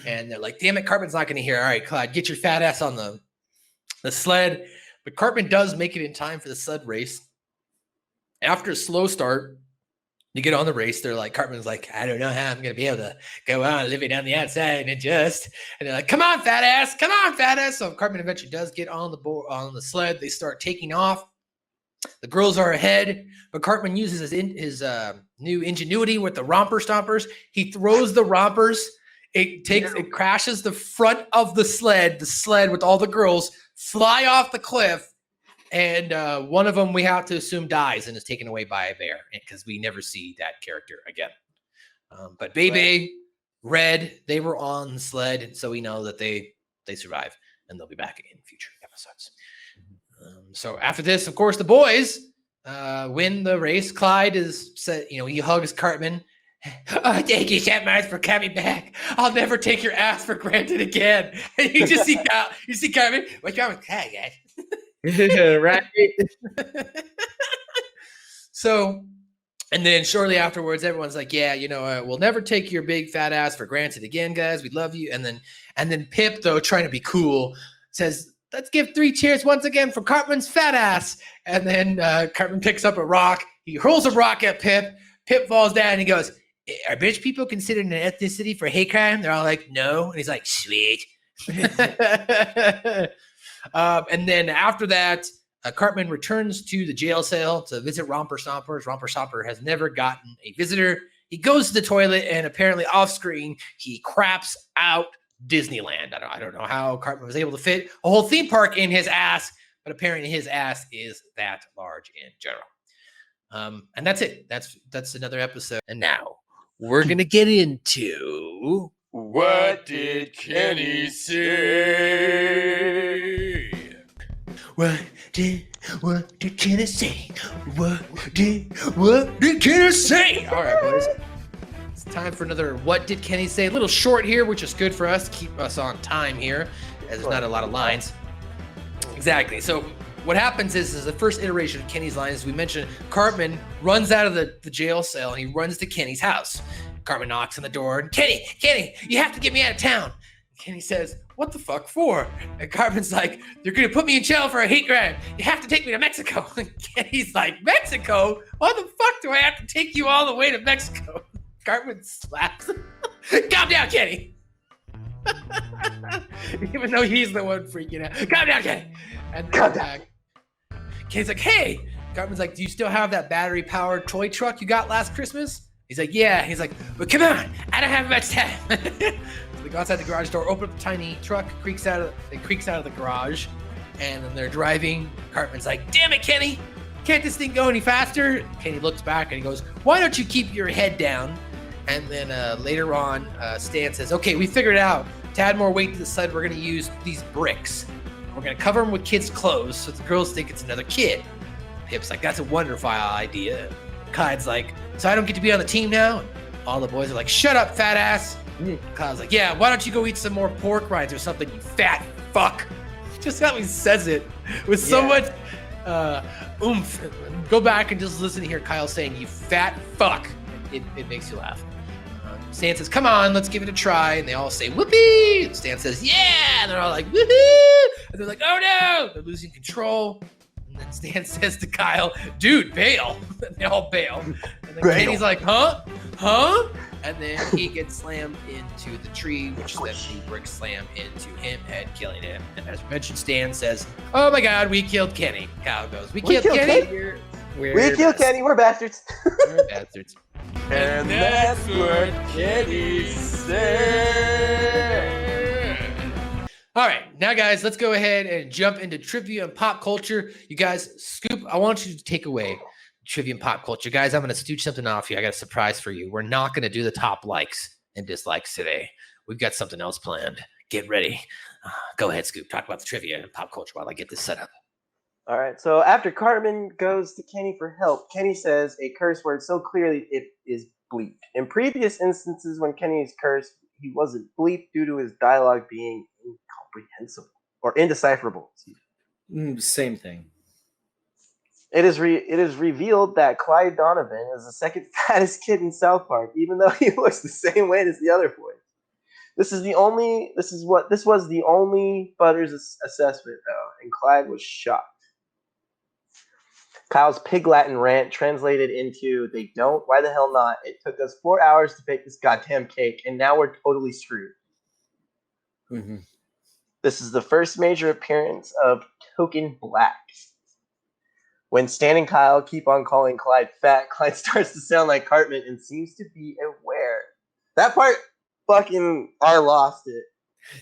And they're like, damn it, Cartman's not going to hear. All right, Clyde, get your fat ass on the sled. But Cartman does make it in time for the sled race. After a slow start, you get on the race. They're like, Cartman's like, I don't know how I'm going to be able to go on living on the outside and adjust. And they're like, come on, fat ass. Come on, fat ass. So Cartman eventually does get on the sled. They start taking off. The girls are ahead, but Cartman uses his new ingenuity with the romper stompers. He throws the rompers. It crashes the front of the sled with all the girls fly off the cliff. And one of them, we have to assume, dies and is taken away by a bear because we never see that character again. But Bebe, Red, they were on the sled, and so we know that they survive, and they'll be back in future episodes. So after this, of course, the boys win the race. Clyde he hugs Cartman. Oh, thank you so much for coming back. I'll never take your ass for granted again. And you just see Cartman. What's wrong with Clyde, guys? Right. So, and then shortly afterwards, everyone's like, yeah, we'll never take your big fat ass for granted again, guys. We love you. And then Pip, though, trying to be cool, says, let's give 3 cheers once again for Cartman's fat ass. And then Cartman picks up a rock. He hurls a rock at Pip. Pip falls down and he goes, are British people considered an ethnicity for hate crime? They're all like, no. And he's like, sweet. And then after that, Cartman returns to the jail cell to visit Romper Stompers. Romper Stomper has never gotten a visitor. He goes to the toilet, and apparently off screen, he craps out Disneyland. I don't know how Cartman was able to fit a whole theme park in his ass, but apparently his ass is that large in general. And that's it. That's another episode. And now we're going to get into What Did Kenny Say? What did Kenny say? What did Kenny say? All right, boys. It's time for another What Did Kenny Say? A little short here, which is good for us to keep us on time here, as there's not a lot of lines. Exactly. So what happens is the first iteration of Kenny's lines, as we mentioned, Cartman runs out of the jail cell and he runs to Kenny's house. Cartman knocks on the door and Kenny, you have to get me out of town. Kenny says, what the fuck for? And Cartman's like, they're going to put me in jail for a hate crime. You have to take me to Mexico. And Kenny's like, Mexico? Why the fuck do I have to take you all the way to Mexico? Cartman slaps him. Calm down, Kenny. Even though he's the one freaking out. Calm down, Kenny. And then Kenny's like, hey. Cartman's like, do you still have that battery-powered toy truck you got last Christmas? He's like, yeah. He's like, but come on. I don't have much time. So they go outside the garage door, open up the tiny truck, it creaks out of the garage, and then they're driving. Cartman's like, damn it, Kenny. Can't this thing go any faster? Kenny looks back and he goes, why don't you keep your head down? And then later on, Stan says, okay, we figured it out. To add more weight to the sled, we're going to use these bricks. We're going to cover them with kids' clothes so the girls think it's another kid. Pip's like, that's a wonderful idea. Clyde's like, so I don't get to be on the team now? And all the boys are like, shut up, fat ass. Clyde's like, yeah, why don't you go eat some more pork rinds or something, you fat fuck? just how he says it with so much oomph. Go back and just listen to hear Kyle saying, "You fat fuck." It makes you laugh. Stan says, "Come on, let's give it a try." And they all say, "Whoopee!" And Stan says, "Yeah!" And they're all like, "Woohoo!" And they're like, "Oh no!" They're losing control. And then Stan says to Kyle, "Dude, bail." And they all bail. And then Kenny's like, "Huh? Huh?" And then he gets slammed into the tree, which then the brick slam into him and killing him. And as mentioned, Stan says, "Oh my God, we killed Kenny." Kyle goes, "We killed Kenny? We killed Kenny. We're bastards." We're bastards. And that's what Kenny said. All right, now guys, let's go ahead and jump into trivia and pop culture. You guys, Scoop, I want you to take away trivia and pop culture. Guys, I'm going to stooge something off you. I got a surprise for you. We're not going to do the top likes and dislikes today. We've got something else planned. Get ready. Go ahead, Scoop. Talk about the trivia and pop culture while I get this set up. All right, so after Cartman goes to Kenny for help, Kenny says a curse word so clearly it is bleep. In previous instances when Kenny is cursed, he wasn't bleep due to his dialogue being incomprehensible or indecipherable. Same thing. It is revealed that Clyde Donovan is the second fattest kid in South Park, even though he looks the same weight as the other boys. This was the only Butters assessment though, and Clyde was shocked. Kyle's pig Latin rant translated into, "They don't, why the hell not? It took us 4 hours to bake this goddamn cake, and now we're totally screwed." Mm-hmm. This is the first major appearance of Token Black. When Stan and Kyle keep on calling Clyde fat, Clyde starts to sound like Cartman and seems to be aware. That part, I lost it.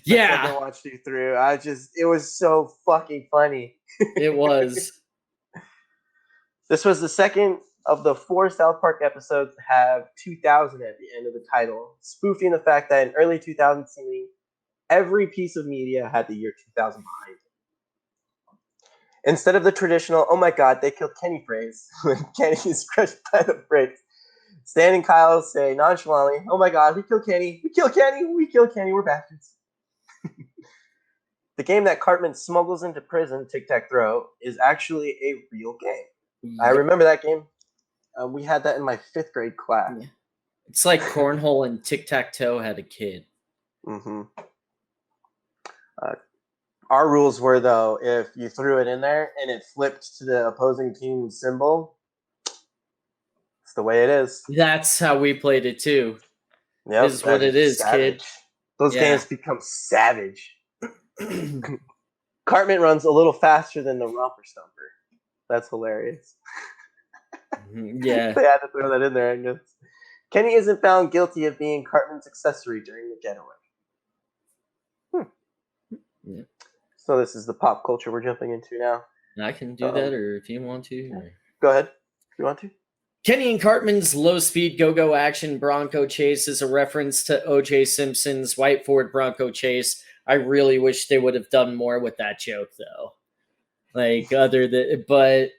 Yeah. I watched you through. It was so fucking funny. It was. This was the second of the 4 South Park episodes to have 2000 at the end of the title, spoofing the fact that in early 2000, seemingly every piece of media had the year 2000 behind it. Instead of the traditional, "Oh my God, they killed Kenny" phrase, when Kenny is crushed by the bricks, Stan and Kyle say nonchalantly, "Oh my God, we killed Kenny, we killed Kenny, we killed Kenny, we're bastards." The game that Cartman smuggles into prison, Tic-Tac-Throw, is actually a real game. I remember that game. We had that in my 5th grade class. Yeah. It's like Cornhole and Tic-Tac-Toe had a kid. Mm-hmm. Our rules were, though, if you threw it in there and it flipped to the opposing team's symbol, it's the way it is. That's how we played it too. Yep, this is what it is, savage. kid. Those games become savage. Cartman runs a little faster than the Romper Stomper. That's hilarious. Yeah. They had to throw that in there, I guess. Kenny isn't found guilty of being Cartman's accessory during the getaway. Yeah. So this is the pop culture we're jumping into now. I can do that, or if you want to. Or... Go ahead. If you want to. Kenny and Cartman's low-speed go-go action Bronco chase is a reference to O.J. Simpson's white Ford Bronco chase. I really wish they would have done more with that joke, though. But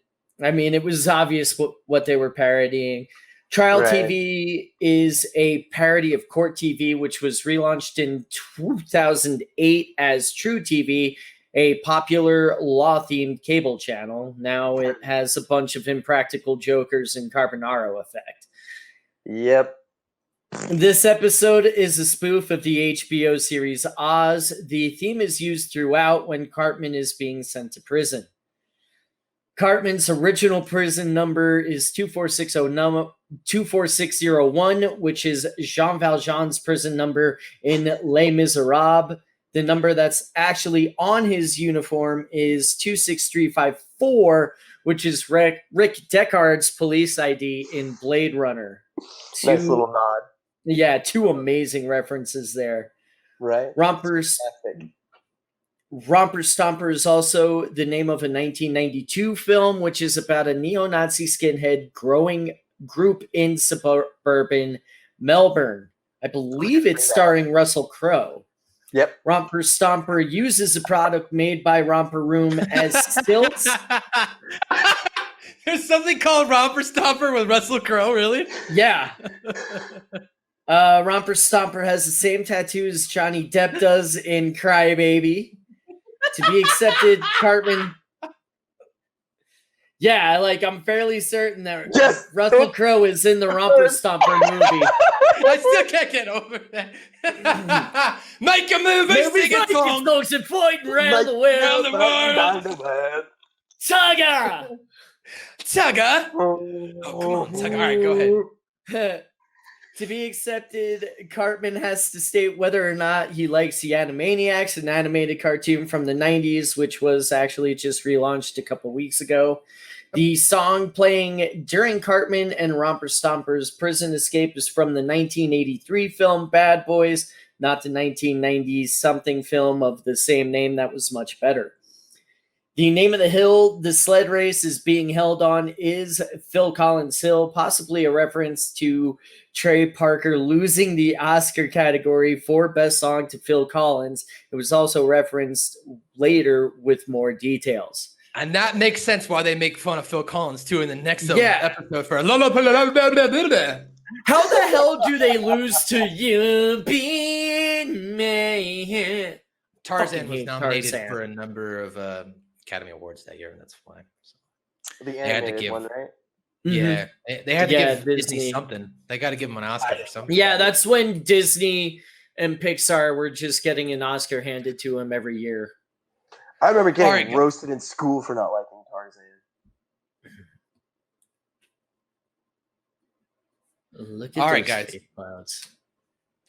I mean, it was obvious what they were parodying. Trial TV is a parody of Court TV, which was relaunched in 2008 as True TV, a popular law-themed cable channel. Now it has a bunch of impractical jokers and Carbonaro effect. Yep. This episode is a spoof of the HBO series Oz. The theme is used throughout when Cartman is being sent to prison. Cartman's original prison number is 24601, which is Jean Valjean's prison number in Les Miserables. The number that's actually on his uniform is 26354, which is Rick Deckard's police ID in Blade Runner. Nice little nod. Yeah, 2 amazing references there. Right. Romper Stomper is also the name of a 1992 film, which is about a neo-Nazi skinhead growing group in suburban Melbourne. I believe it's starring Russell Crowe. Yep. Romper Stomper uses a product made by Romper Room as stilts. There's something called Romper Stomper with Russell Crowe, really? Yeah. Romper Stomper has the same tattoos Johnny Depp does in Cry Baby. To be accepted, Cartman. Yeah, I'm fairly certain that Yes. Russell Crowe is in the Romper Stomper movie. I still can't get over that. Make a movie, sing a song. Folks and pointing around the world. Around the world. Tugger! Tugger? Oh, come on, Tugger. All right, go ahead. To be accepted, Cartman has to state whether or not he likes the Animaniacs, an animated cartoon from the 90s, which was actually just relaunched a couple weeks ago. The song playing during Cartman and Romper Stomper's prison escape is from the 1983 film Bad Boys, not the 1990s something film of the same name that was much better. The name of the hill the sled race is being held on is Phil Collins Hill, possibly a reference to Trey Parker losing the Oscar category for Best Song to Phil Collins. It was also referenced later with more details. And that makes sense why they make fun of Phil Collins, too, in the next episode for How the hell do they lose to You Be Me? Tarzan was nominated for a number of Academy Awards that year, and that's why. So. The animated one, right? Yeah, they had to give Disney something. They got to give them an Oscar or something. Yeah, that's when Disney and Pixar were just getting an Oscar handed to them every year. I remember getting roasted in school for not liking Tarzan. Look at guys.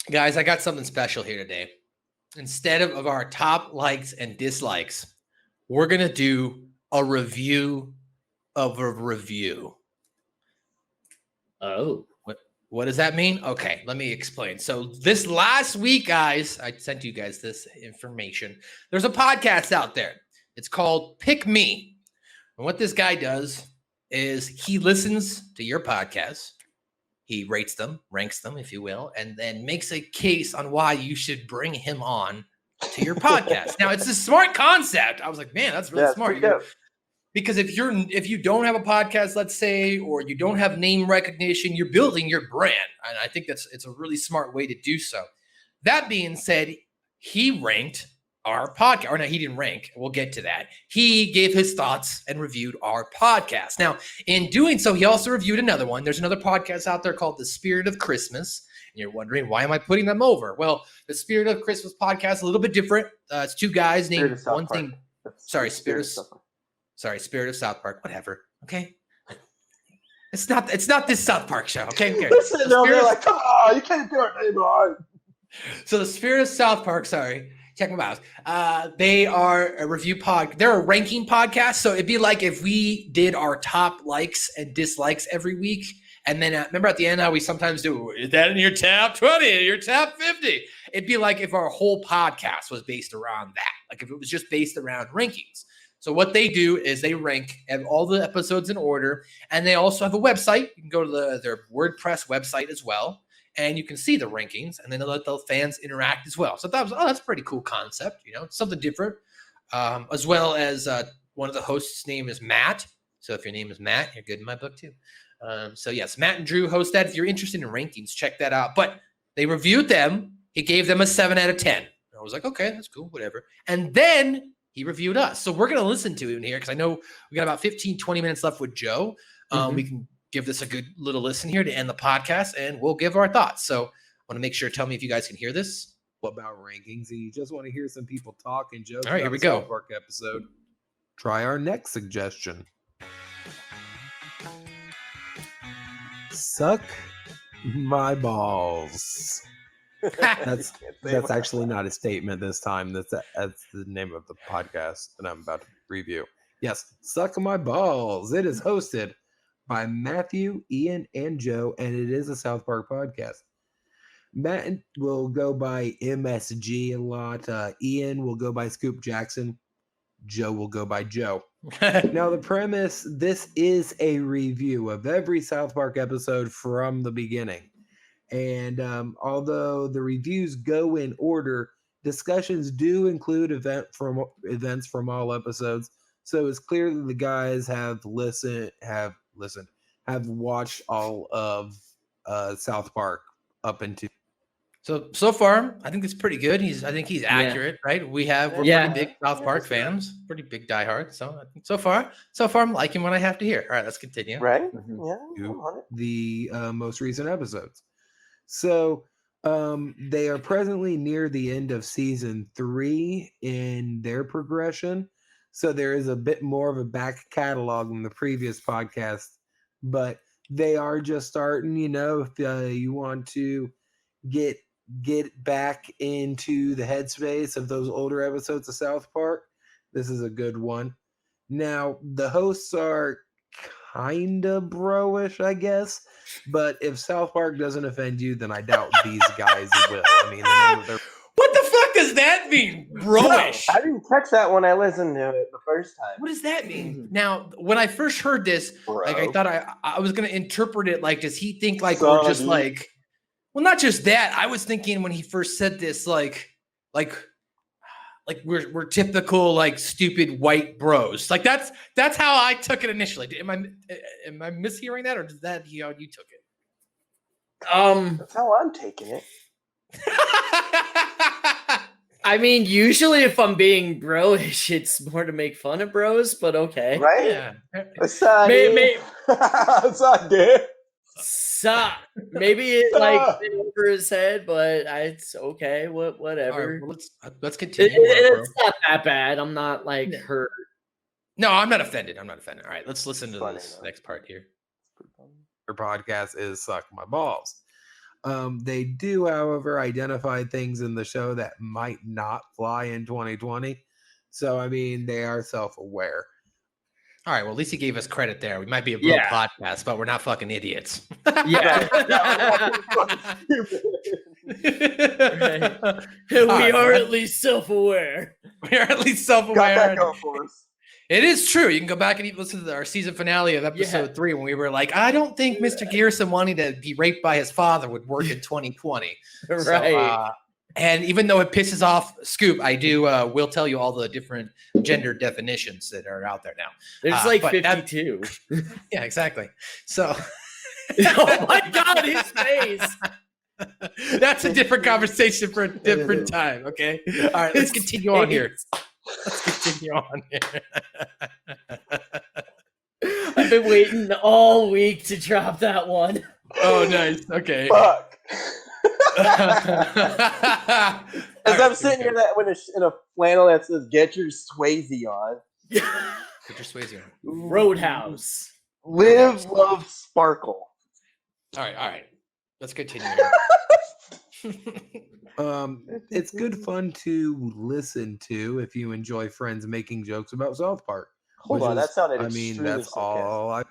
Guys, I got something special here today. Instead of our top likes and dislikes, we're going to do a review of a review. Oh. What does that mean? Okay, let me explain. So this last week, guys, I sent you guys this information. There's a podcast out there. It's called PickMe. And what this guy does is he listens to your podcast. He rates them, ranks them, if you will, and then makes a case on why you should bring him on to your podcast. Now, it's a smart concept. I was like, man, that's really smart. Because if you don't have a podcast, let's say, or you don't have name recognition, you're building your brand. And I think it's a really smart way to do so. That being said, he ranked our podcast. Or no, he didn't rank. We'll get to that. He gave his thoughts and reviewed our podcast. Now, in doing so, he also reviewed another one. There's another podcast out there called The Spirit of Christmas. And you're wondering, why am I putting them over? Well, The Spirit of Christmas podcast is a little bit different. It's two guys named one thing. Sorry, Spirit of South Park. Whatever. Okay. It's not this South Park show. Okay. Listen, they're like, come on, you can't do our name wrong. So The Spirit of South Park, sorry. Check them out. They are a review they're a ranking podcast. So it'd be like if we did our top likes and dislikes every week. And then remember at the end how we sometimes do, is that in your top 20, your top 50? It'd be like if our whole podcast was based around that. Like if it was just based around rankings. So what they do is they rank all the episodes in order. And they also have a website. You can go to their WordPress website as well. And you can see the rankings, and then they let the fans interact as well. So that was, that's a pretty cool concept, something different. As well as one of the hosts' name is Matt. So if your name is Matt, you're good in my book too. So yes, Matt and Drew host that. If you're interested in rankings, check that out. But they reviewed them. He gave them a 7 out of 10. I was like, okay, that's cool, whatever. And then he reviewed us. So we're going to listen to him here because I know we got about 15, 20 minutes left with Joe. We can give this a good little listen here to end the podcast, and we'll give our thoughts. So I want to make sure, tell me if you guys can hear this. What about rankings? And you just want to hear some people talk and joke. All right, here we go. South Park episode. Try our next suggestion. Suck my balls. That's actually not a statement this time. That's the name of the podcast that I'm about to review. Yes, Suck My Balls. It is hosted by Matthew, Ian, and Joe, and it is a South Park podcast. Matt will go by MSG a lot. Ian will go by Scoop Jackson. Joe will go by Joe. Now, the premise, this is a review of every South Park episode from the beginning. And although the reviews go in order, discussions do include events from all episodes. So it's clear that the guys have watched all of South Park up into. So far, I think it's pretty good. I think he's accurate, right? We're pretty big South Park fans, pretty big diehards. So I think so far I'm liking what I have to hear. All right, let's continue. Right? Yeah, I'm on it. The most recent episodes. So they are presently near the end of season 3 in their progression. So there is a bit more of a back catalog than the previous podcast, but they are just starting. If you want to get back into the headspace of those older episodes of South Park, this is a good one. Now, the hosts are kind of bro-ish, I guess, but if South Park doesn't offend you, then I doubt these guys will. I mean, the name of their... What the fuck does that mean, bro-ish? I didn't catch that when I listened to it the first time. What does that mean? Now, when I first heard this, like I thought I was gonna interpret it like, does he think like we're just like, well, not just that. I was thinking when he first said this, like we're typical like stupid white bros. Like that's how I took it initially. Am I mishearing that, or is that how you took it? That's how I'm taking it. I mean, usually if I'm being bro-ish, it's more to make fun of bros, but okay. Right? Yeah. What's up, dude? What's up, dude? Maybe it like went over his head, but it's okay. Whatever. All right, well, let's continue. It's not that bad. I'm not like hurt. No, I'm not offended. All right, let's listen to this next part here. Their podcast is Suck My Balls. They do, however, identify things in the show that might not fly in 2020. So, I mean, they are self-aware. All right, well, at least he gave us credit there. We might be a real podcast, but we're not fucking idiots. Yeah. We are at least self-aware. We are at least self-aware. Got that going for us. It is true. You can go back and listen to our season finale of episode 3 when we were like, I don't think Mr. Garrison wanting to be raped by his father would work in 2020. Right. So, and even though it pisses off Scoop, I do will tell you all the different gender definitions that are out there now. There's like 52. Yeah, exactly. So. Oh my God, his face. That's a different conversation for a different time. Okay. All right, let's continue on here. I've been waiting all week to drop that one. Oh, nice. Okay. Fuck. As I'm sitting here in a flannel that says "Get your Swayze on." Get your Swayze on. Roadhouse. Live, love, sparkle. All right. Let's continue. It's good fun to listen to if you enjoy friends making jokes about South Park. Hold on, that sounded I mean, extremely that's all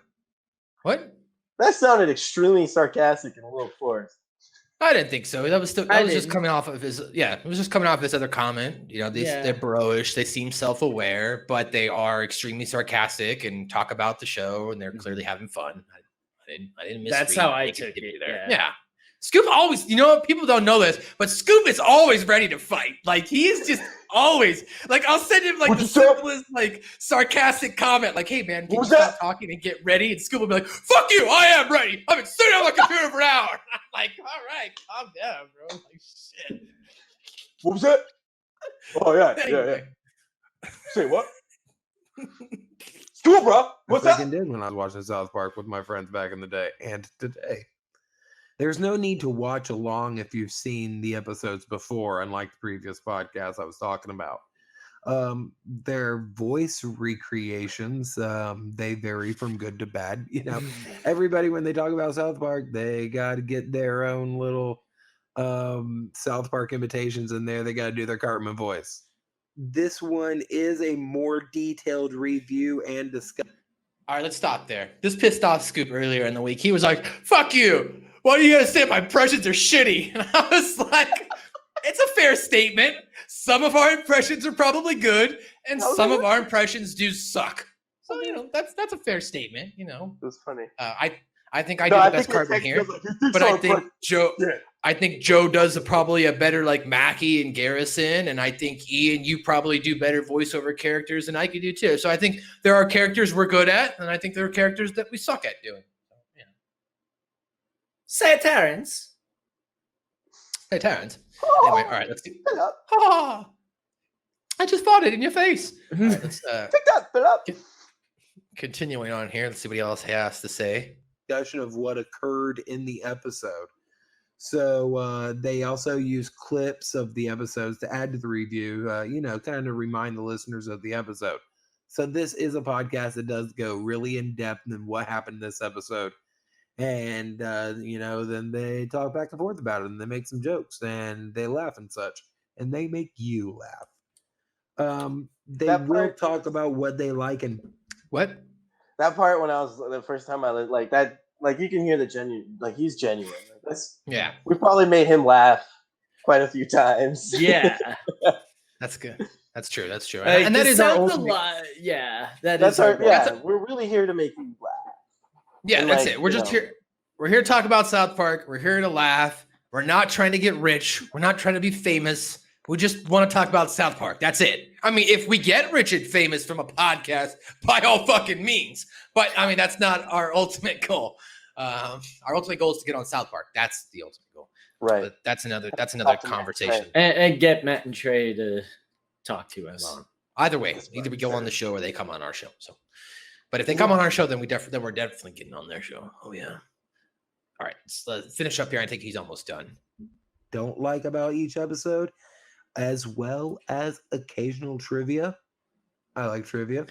What? That sounded extremely sarcastic and a little forced. I didn't think so. That was just coming off of his. Yeah, it was just coming off this other comment. They're bro-ish. They seem self-aware, but they are extremely sarcastic and talk about the show, and they're clearly having fun. I didn't miss. That's how I took it there. Yeah. Scoop always, people don't know this, but Scoop is always ready to fight. Like, he is just always, like, I'll send him, like, the simplest, like, sarcastic comment, like, hey, man, can you stop talking and get ready? And Scoop will be like, fuck you, I am ready. I've been sitting on my computer for an hour. I'm like, all right, calm down, bro. Like, shit. What was that? Oh, yeah. Say what? Scoop, bro. What's that? I did when I was watching South Park with my friends back in the day and today. There's no need to watch along if you've seen the episodes before, unlike the previous podcast I was talking about. Their voice recreations, they vary from good to bad. Everybody, when they talk about South Park, they got to get their own little South Park imitations in there. They got to do their Cartman voice. This one is a more detailed review and discussion. All right, let's stop there. This pissed off Scoop earlier in the week. He was like, fuck you. Why do you gotta say my impressions are shitty? And I was like, it's a fair statement. Some of our impressions are probably good, and some of our impressions do suck. So, that's a fair statement, It was funny. I think I do the best Cartman here, but I think Joe does probably a better like Mackie and Garrison, and I think Ian, you probably do better voiceover characters than I could do too. So I think there are characters we're good at, and I think there are characters that we suck at doing. Say it, Terrence. Hey, Terrence. Oh, Anyway, all right, let's do. shut up. Ah, I just farted in your face. All right, let's Pick that bit up. continuing on here. Let's see what else has to say. Discussion of what occurred in the episode. So they also use clips of the episodes to add to the review, kind of remind the listeners of the episode. So this is a podcast that does go really in depth in what happened this episode. And, then they talk back and forth about it, and they make some jokes, and they laugh and such, and they make you laugh. They will talk about what they like and what. That part when I was the first time I like that, like you can hear the genuine, like he's genuine. Like that's we probably made him laugh quite a few times. Yeah, that's good. That's true. That's true. Like, and that is our ultimate. Yeah, that's our. Yeah, we're really here to make you laugh. Yeah, and that's it. We're just here. We're here to talk about South Park. We're here to laugh. We're not trying to get rich. We're not trying to be famous. We just want to talk about South Park. That's it. I mean, if we get rich and famous from a podcast, by all fucking means. But I mean, that's not our ultimate goal. Our ultimate goal is to get on South Park. That's the ultimate goal. Right. But that's another conversation. And get Matt and Trey to talk to us. Either way, either we go on the show or they come on our show. So, but if they come on our show, then we're definitely getting on their show. Oh yeah. All right, let's finish up here. I think he's almost done. Don't like about each episode, as well as occasional trivia. I like trivia.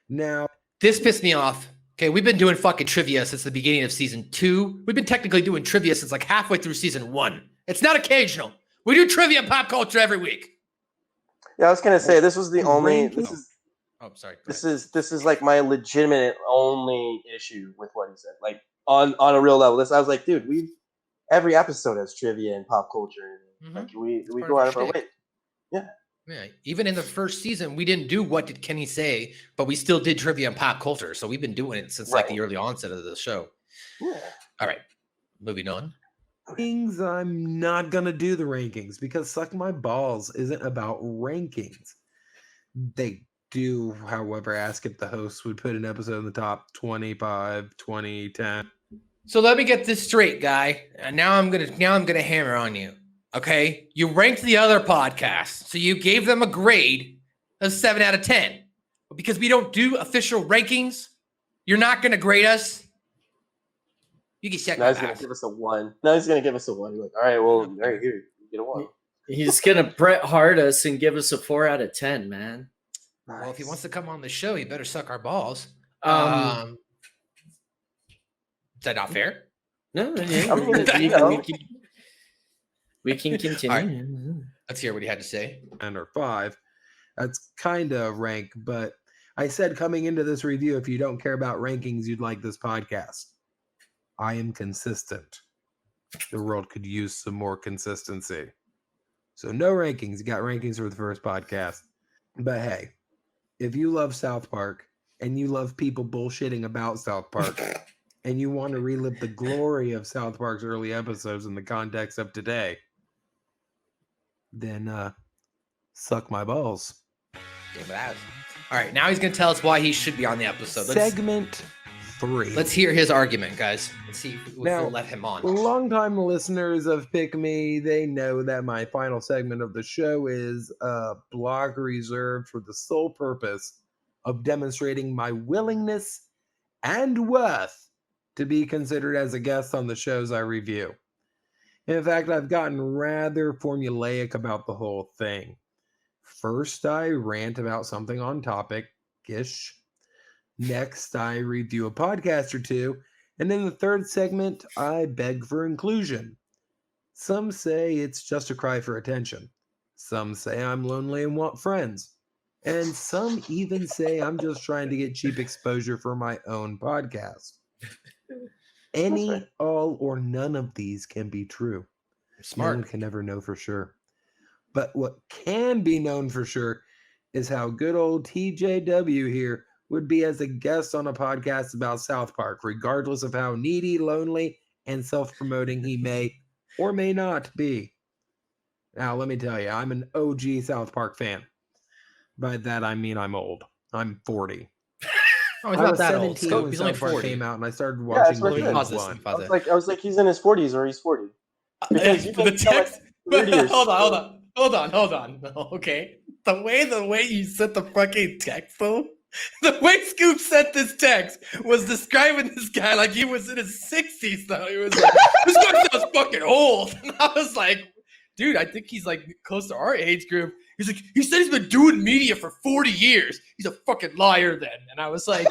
Now, this pissed me off. Okay, we've been doing fucking trivia since the beginning of season 2. We've been technically doing trivia since like halfway through season 1. It's not occasional. We do trivia and pop culture every week. Yeah, I was gonna say this was the only. Oh, sorry. This is like my legitimate only issue with what he said. Like on a real level, I was like, dude, every episode has trivia and pop culture. Mm-hmm. Like we go out of our way. Yeah. Yeah. Even in the first season, we didn't do What Did Kenny Say, but we still did trivia and pop culture. So we've been doing it since like the early onset of the show. Yeah. All right. Moving on. Rankings, I'm not gonna do the rankings because Suck My Balls isn't about rankings. They do, however, ask if the hosts would put an episode in the top 25, 20, 10. So let me get this straight, guy. And now I'm gonna hammer on you. Okay? You ranked the other podcasts, so you gave them a grade of 7 out of 10. But because we don't do official rankings, you're not gonna grade us. You can check. Now he's gonna give us a 1. Now he's gonna give us a 1. You're like, all right, well, all right, here, you get a 1. He's gonna Bret Hart us and give us a 4 out of 10, man. Nice. Well, if he wants to come on the show, he better suck our balls. Is that not fair? No, we can continue. Right. Let's hear what he had to say. 10 or 5. That's kind of rank, but I said coming into this review, if you don't care about rankings, you'd like this podcast. I am consistent. The world could use some more consistency. So no rankings. You got rankings for the first podcast. But hey, if you love South Park and you love people bullshitting about South Park and you want to relive the glory of South Park's early episodes in the context of today, then suck my balls. Yeah, but all right, now he's going to tell us why he should be on the episode. Segment 3. Let's hear his argument, guys. Let's see if Now, we'll let him on. Longtime listeners of PickMe, they know that my final segment of the show is a blog reserved for the sole purpose of demonstrating my willingness and worth to be considered as a guest on the shows I review. In fact, I've gotten rather formulaic about the whole thing. First, I rant about something on topic-ish. Next, I review a podcast or two. And in the third segment, I beg for inclusion. Some say it's just a cry for attention. Some say I'm lonely and want friends. And some even say I'm just trying to get cheap exposure for my own podcast. Any, all, or none of these can be true. Smart. No one can ever know for sure. But what can be known for sure is how good old TJW here would be as a guest on a podcast about South Park, regardless of how needy, lonely, and self-promoting he may or may not be. Now, let me tell you, I'm an OG South Park fan. By that, I mean I'm old. I'm 40. Oh, he's I not was that old. 17 when He's only South Park 40. came out, and I started watching what season it is. 1. I was like, he's in his 40s or he's 40. Because you the can tell, like, text. 30 or Hold so. on. No, okay, the way you sent the fucking text though. The way Scoop sent this text was describing this guy like he was in his 60s, though. He was like, this guy sounds fucking old. And I was like, dude, I think he's like close to our age group. He's like, he said he's been doing media for 40 years. He's a fucking liar then. And I was like,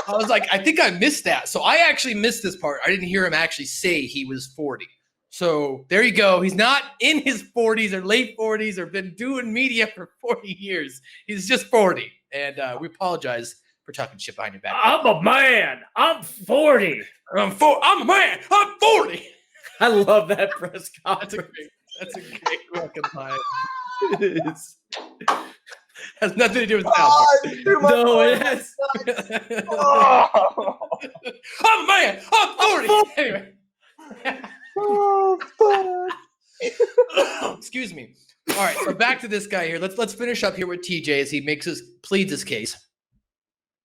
I think I missed that. So I actually missed this part. I didn't hear him actually say he was 40. So there you go. He's not in his 40s or late 40s or been doing media for 40 years. He's just 40. And we apologize for talking shit behind your back. I'm a man. I'm 40. I'm a man. I'm 40. I love that press conference. That's a great fucking line. It is. Has nothing to do with that. No, it has. I'm a man. I'm 40. Anyway. Excuse me. All right, so back to this guy here. Let's finish up here with TJ as he pleads his case.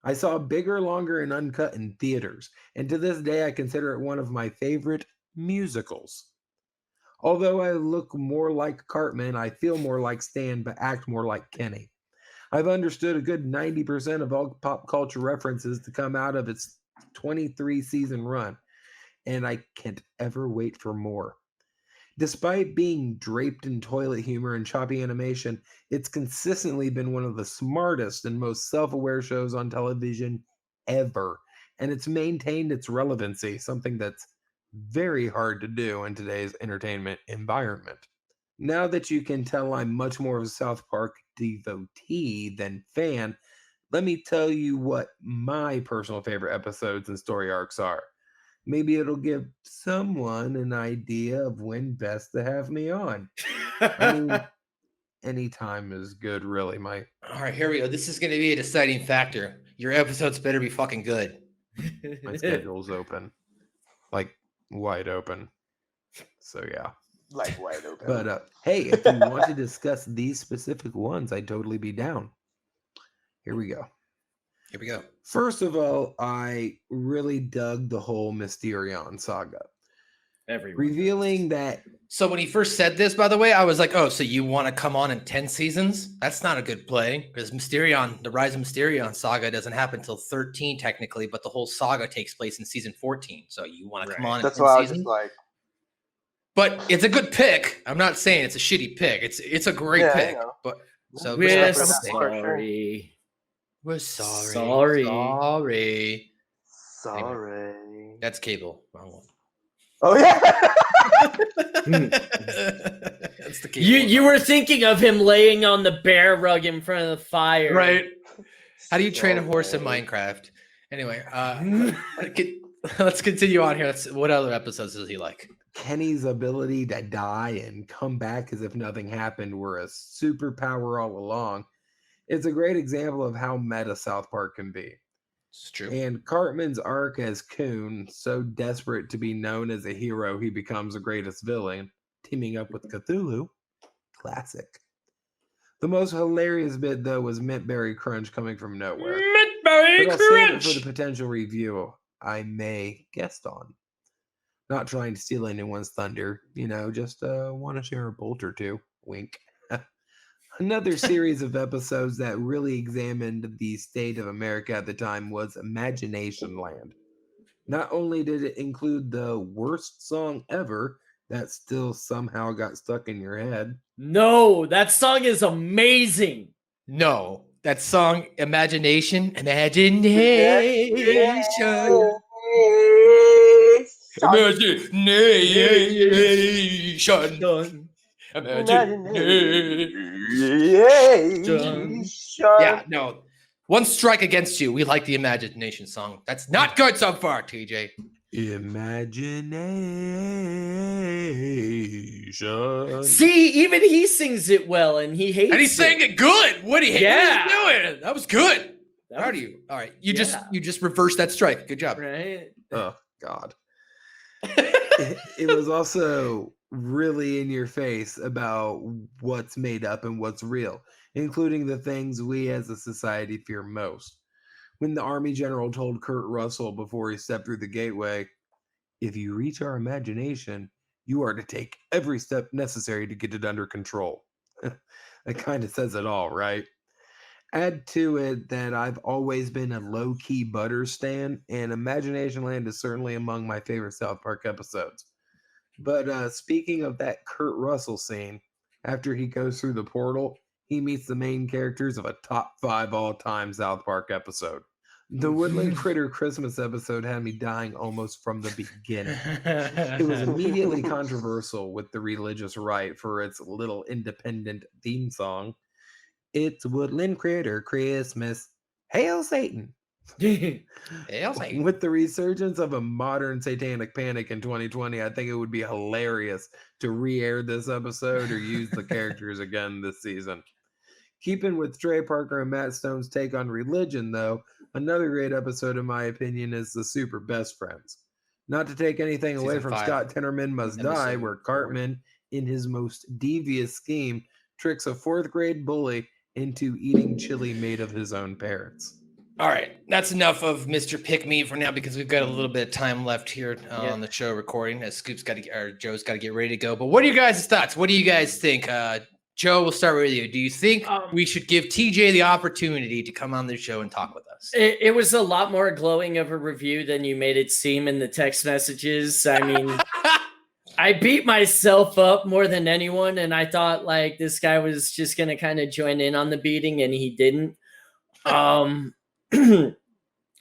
I saw Bigger, Longer, and Uncut in theaters, and to this day I consider it one of my favorite musicals. Although I look more like Cartman, I feel more like Stan, but act more like Kenny. I've understood a good 90% of all pop culture references to come out of its 23-season run, and I can't ever wait for more. Despite being draped in toilet humor and choppy animation, it's consistently been one of the smartest and most self-aware shows on television ever, and it's maintained its relevancy, something that's very hard to do in today's entertainment environment. Now that you can tell I'm much more of a South Park devotee than fan, let me tell you what my personal favorite episodes and story arcs are. Maybe it'll give someone an idea of when best to have me on. I mean, any time is good, really, Mike. All right, here we go. This is going to be a deciding factor. Your episodes better be fucking good. My schedule's open. Like, wide open. So, yeah. Like wide open. But, hey, if you want to discuss these specific ones, I'd totally be down. Here we go. Here we go. First of all, I really dug the whole Mysterion saga. Revealing that. So when he first said this, by the way, I was like, oh, so you want to come on in 10 seasons? That's not a good play because Mysterion, the Rise of Mysterion saga doesn't happen until 13 technically, but the whole saga takes place in season 14. So you want to come on in 10 seasons? That's why I was just like. But it's a good pick. I'm not saying it's a shitty pick. It's a great pick. But so we're sorry. We're sorry. Sorry. Anyway, that's Cable. Wrong one. Oh yeah. That's the Cable. You were thinking of him laying on the bear rug in front of the fire, right? How do you train a horse in Minecraft? Anyway, let's continue on here. What other episodes does he like? Kenny's ability to die and come back as if nothing happened were a superpower all along. It's a great example of how meta South Park can be. It's true. And Cartman's arc as Coon, so desperate to be known as a hero, he becomes the greatest villain, teaming up with Cthulhu. Classic. The most hilarious bit, though, was Mintberry Crunch coming from nowhere. Mintberry Crunch! Save it for the potential review I may guest on. Not trying to steal anyone's thunder, just want to share a bolt or two. Wink. Another series of episodes that really examined the state of America at the time was Imagination Land. Not only did it include the worst song ever that still somehow got stuck in your head. No, that song is amazing. No, that song, Imagination. Imagination. Yeah, no. One strike against you. We like the Imagination song. That's not good so far, TJ. Imagination. See, even he sings it well, and he hates it. And he sang it good. What are you doing? That was good. Proud of you. All right, you just reversed that strike. Good job. Right? Oh God. It was also really in your face about what's made up and what's real, including the things we as a society fear most. When the Army general told Kurt Russell before he stepped through the gateway, if you reach our imagination, You are to take every step necessary to get it under control. That kind of says it all, right? Add to it that I've always been a low-key Butter stan, and Imagination Land is certainly among my favorite South Park episodes. But speaking of that Kurt Russell scene, after he goes through the portal, he meets the main characters of a top 5 all-time South Park episode. The Woodland Critter Christmas episode had me dying almost from the beginning. It was immediately controversial with the religious right for its little independent theme song. It's Woodland Critter Christmas. Hail Satan! Hail Satan. With the resurgence of a modern satanic panic in 2020, I think it would be hilarious to re-air this episode or use the characters again this season. Keeping with Trey Parker and Matt Stone's take on religion, though, another great episode, in my opinion, is The Super Best Friends. Not to take anything away Season from 5. Scott Tenorman Must Die, Episode where 4. Cartman, in his most devious scheme, tricks a 4th grade bully into eating chili made of his own parents. All right, that's enough of Mr. Pick Me for now because we've got a little bit of time left here on the show recording. As Joe's got to get ready to go. But what are you guys' thoughts? What do you guys think? Joe, we'll start with you. Do you think we should give TJ the opportunity to come on the show and talk with us? It was a lot more glowing of a review than you made it seem in the text messages. I mean, I beat myself up more than anyone, and I thought like this guy was just going to kind of join in on the beating, and he didn't. I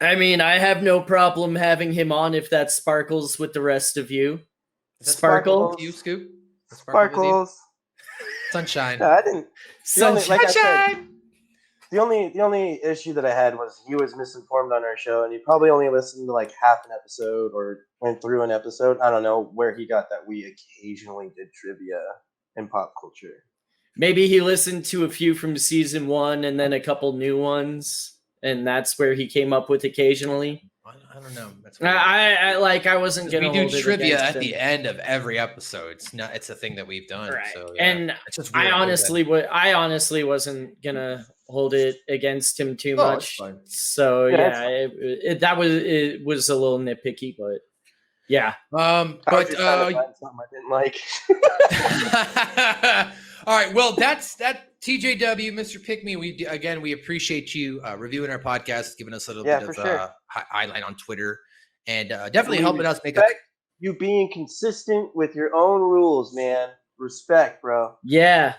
mean, I have no problem having him on if that sparkles with the rest of you. Sparkle? You, Scoop? Sparkles. Sunshine. No, I didn't. Sunshine. The only issue that I had was he was misinformed on our show, and he probably only listened to like half an episode or went through an episode. I don't know where he got that we occasionally did trivia in pop culture. Maybe he listened to a few from season 1 and then a couple new ones. And that's where he came up with occasionally. I don't know. That's I wasn't gonna. We do trivia at the end of every episode. It's a thing that we've done. Right. So, and I honestly wasn't gonna hold it against him too much. So it was a little nitpicky, but yeah. Something I didn't like. All right. Well, that's TJW, Mr. Pick Me. We appreciate you reviewing our podcast, giving us a little bit of highlight on Twitter, and definitely helping us make you being consistent with your own rules, man. Respect, bro. Yeah,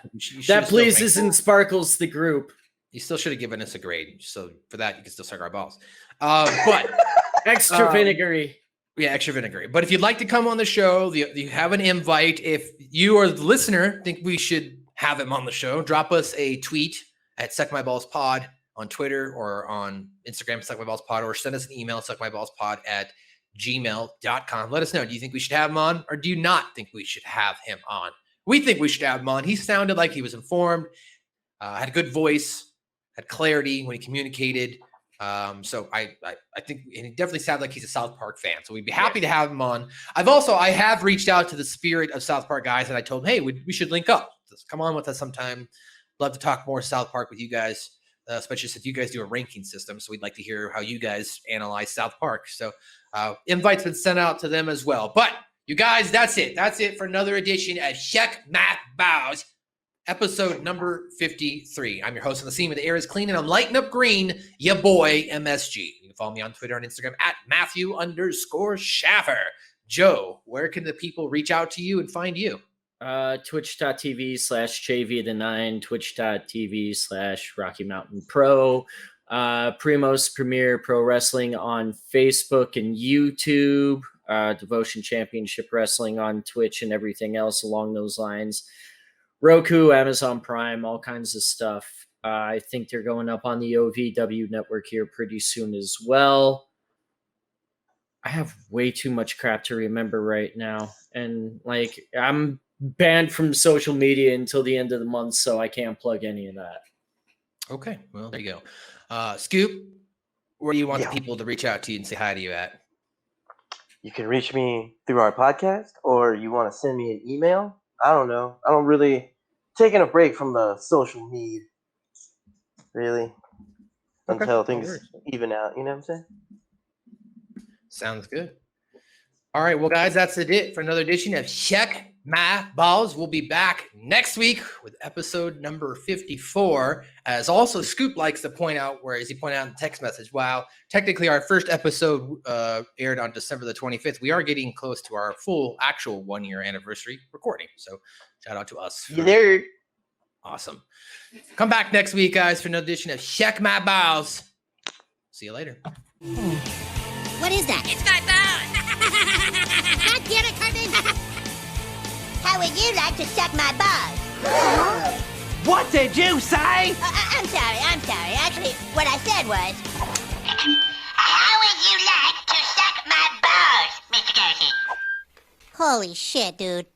that pleases and sparkles the group. You still should have given us a grade, so for that you can still suck our balls. But extra vinegary. Yeah, extra vinegary. But if you'd like to come on the show, you have an invite. If you or the listener think we should have him on the show, drop us a tweet at suckmyballspod on Twitter or on Instagram, suckmyballspod, or send us an email, suckmyballspod@gmail.com. Let us know. Do you think we should have him on, or do you not think we should have him on? We think we should have him on. He sounded like he was informed, had a good voice, had clarity when he communicated. So I think, and he definitely sounded like he's a South Park fan. So we'd be happy to have him on. I have reached out to the Spirit of South Park guys, and I told them, hey, we should link up. Just come on with us sometime. Love to talk more South Park with you guys, especially since you guys do a ranking system. So we'd like to hear how you guys analyze South Park. So invites been sent out to them as well. But you guys, that's it. That's it for another edition of Shuck Math Bows, episode number 53. I'm your host on the scene where the air is clean and I'm lighting up green, ya boy MSG. You can follow me on Twitter and Instagram at Matthew_Schaffer. Joe, where can the people reach out to you and find you? Twitch.tv/JV9, Twitch.tv/Rocky Mountain Pro, Primos Premier Pro Wrestling on Facebook and YouTube, Devotion Championship Wrestling on Twitch and everything else along those lines. Roku, Amazon Prime, all kinds of stuff. I think they're going up on the OVW network here pretty soon as well. I have way too much crap to remember right now. And I'm banned from social media until the end of the month, so I can't plug any of that. Okay, well, there you go. Scoop, where do you want the people to reach out to you and say hi to you at? You can reach me through our podcast, or you want to send me an email. I don't know. I don't really taking a break from the social media, really, until things even out. You know what I'm saying? Sounds good. All right, well, guys, that's it for another edition of Check My Balls. We'll be back next week with episode number 54. As also Scoop likes to point out, whereas he pointed out in the text message, wow, technically our first episode aired on December the 25th. We are getting close to our full actual 1-year anniversary recording. So shout out to us. You there? Awesome. Come back next week, guys, for another edition of Check My Balls. See you later. What is that? It's my balls. God damn it, Cartman! How would you like to suck my balls? What did you say? I'm sorry. Actually, what I said was... How would you like to suck my balls, Mr. Garrison? Holy shit, dude.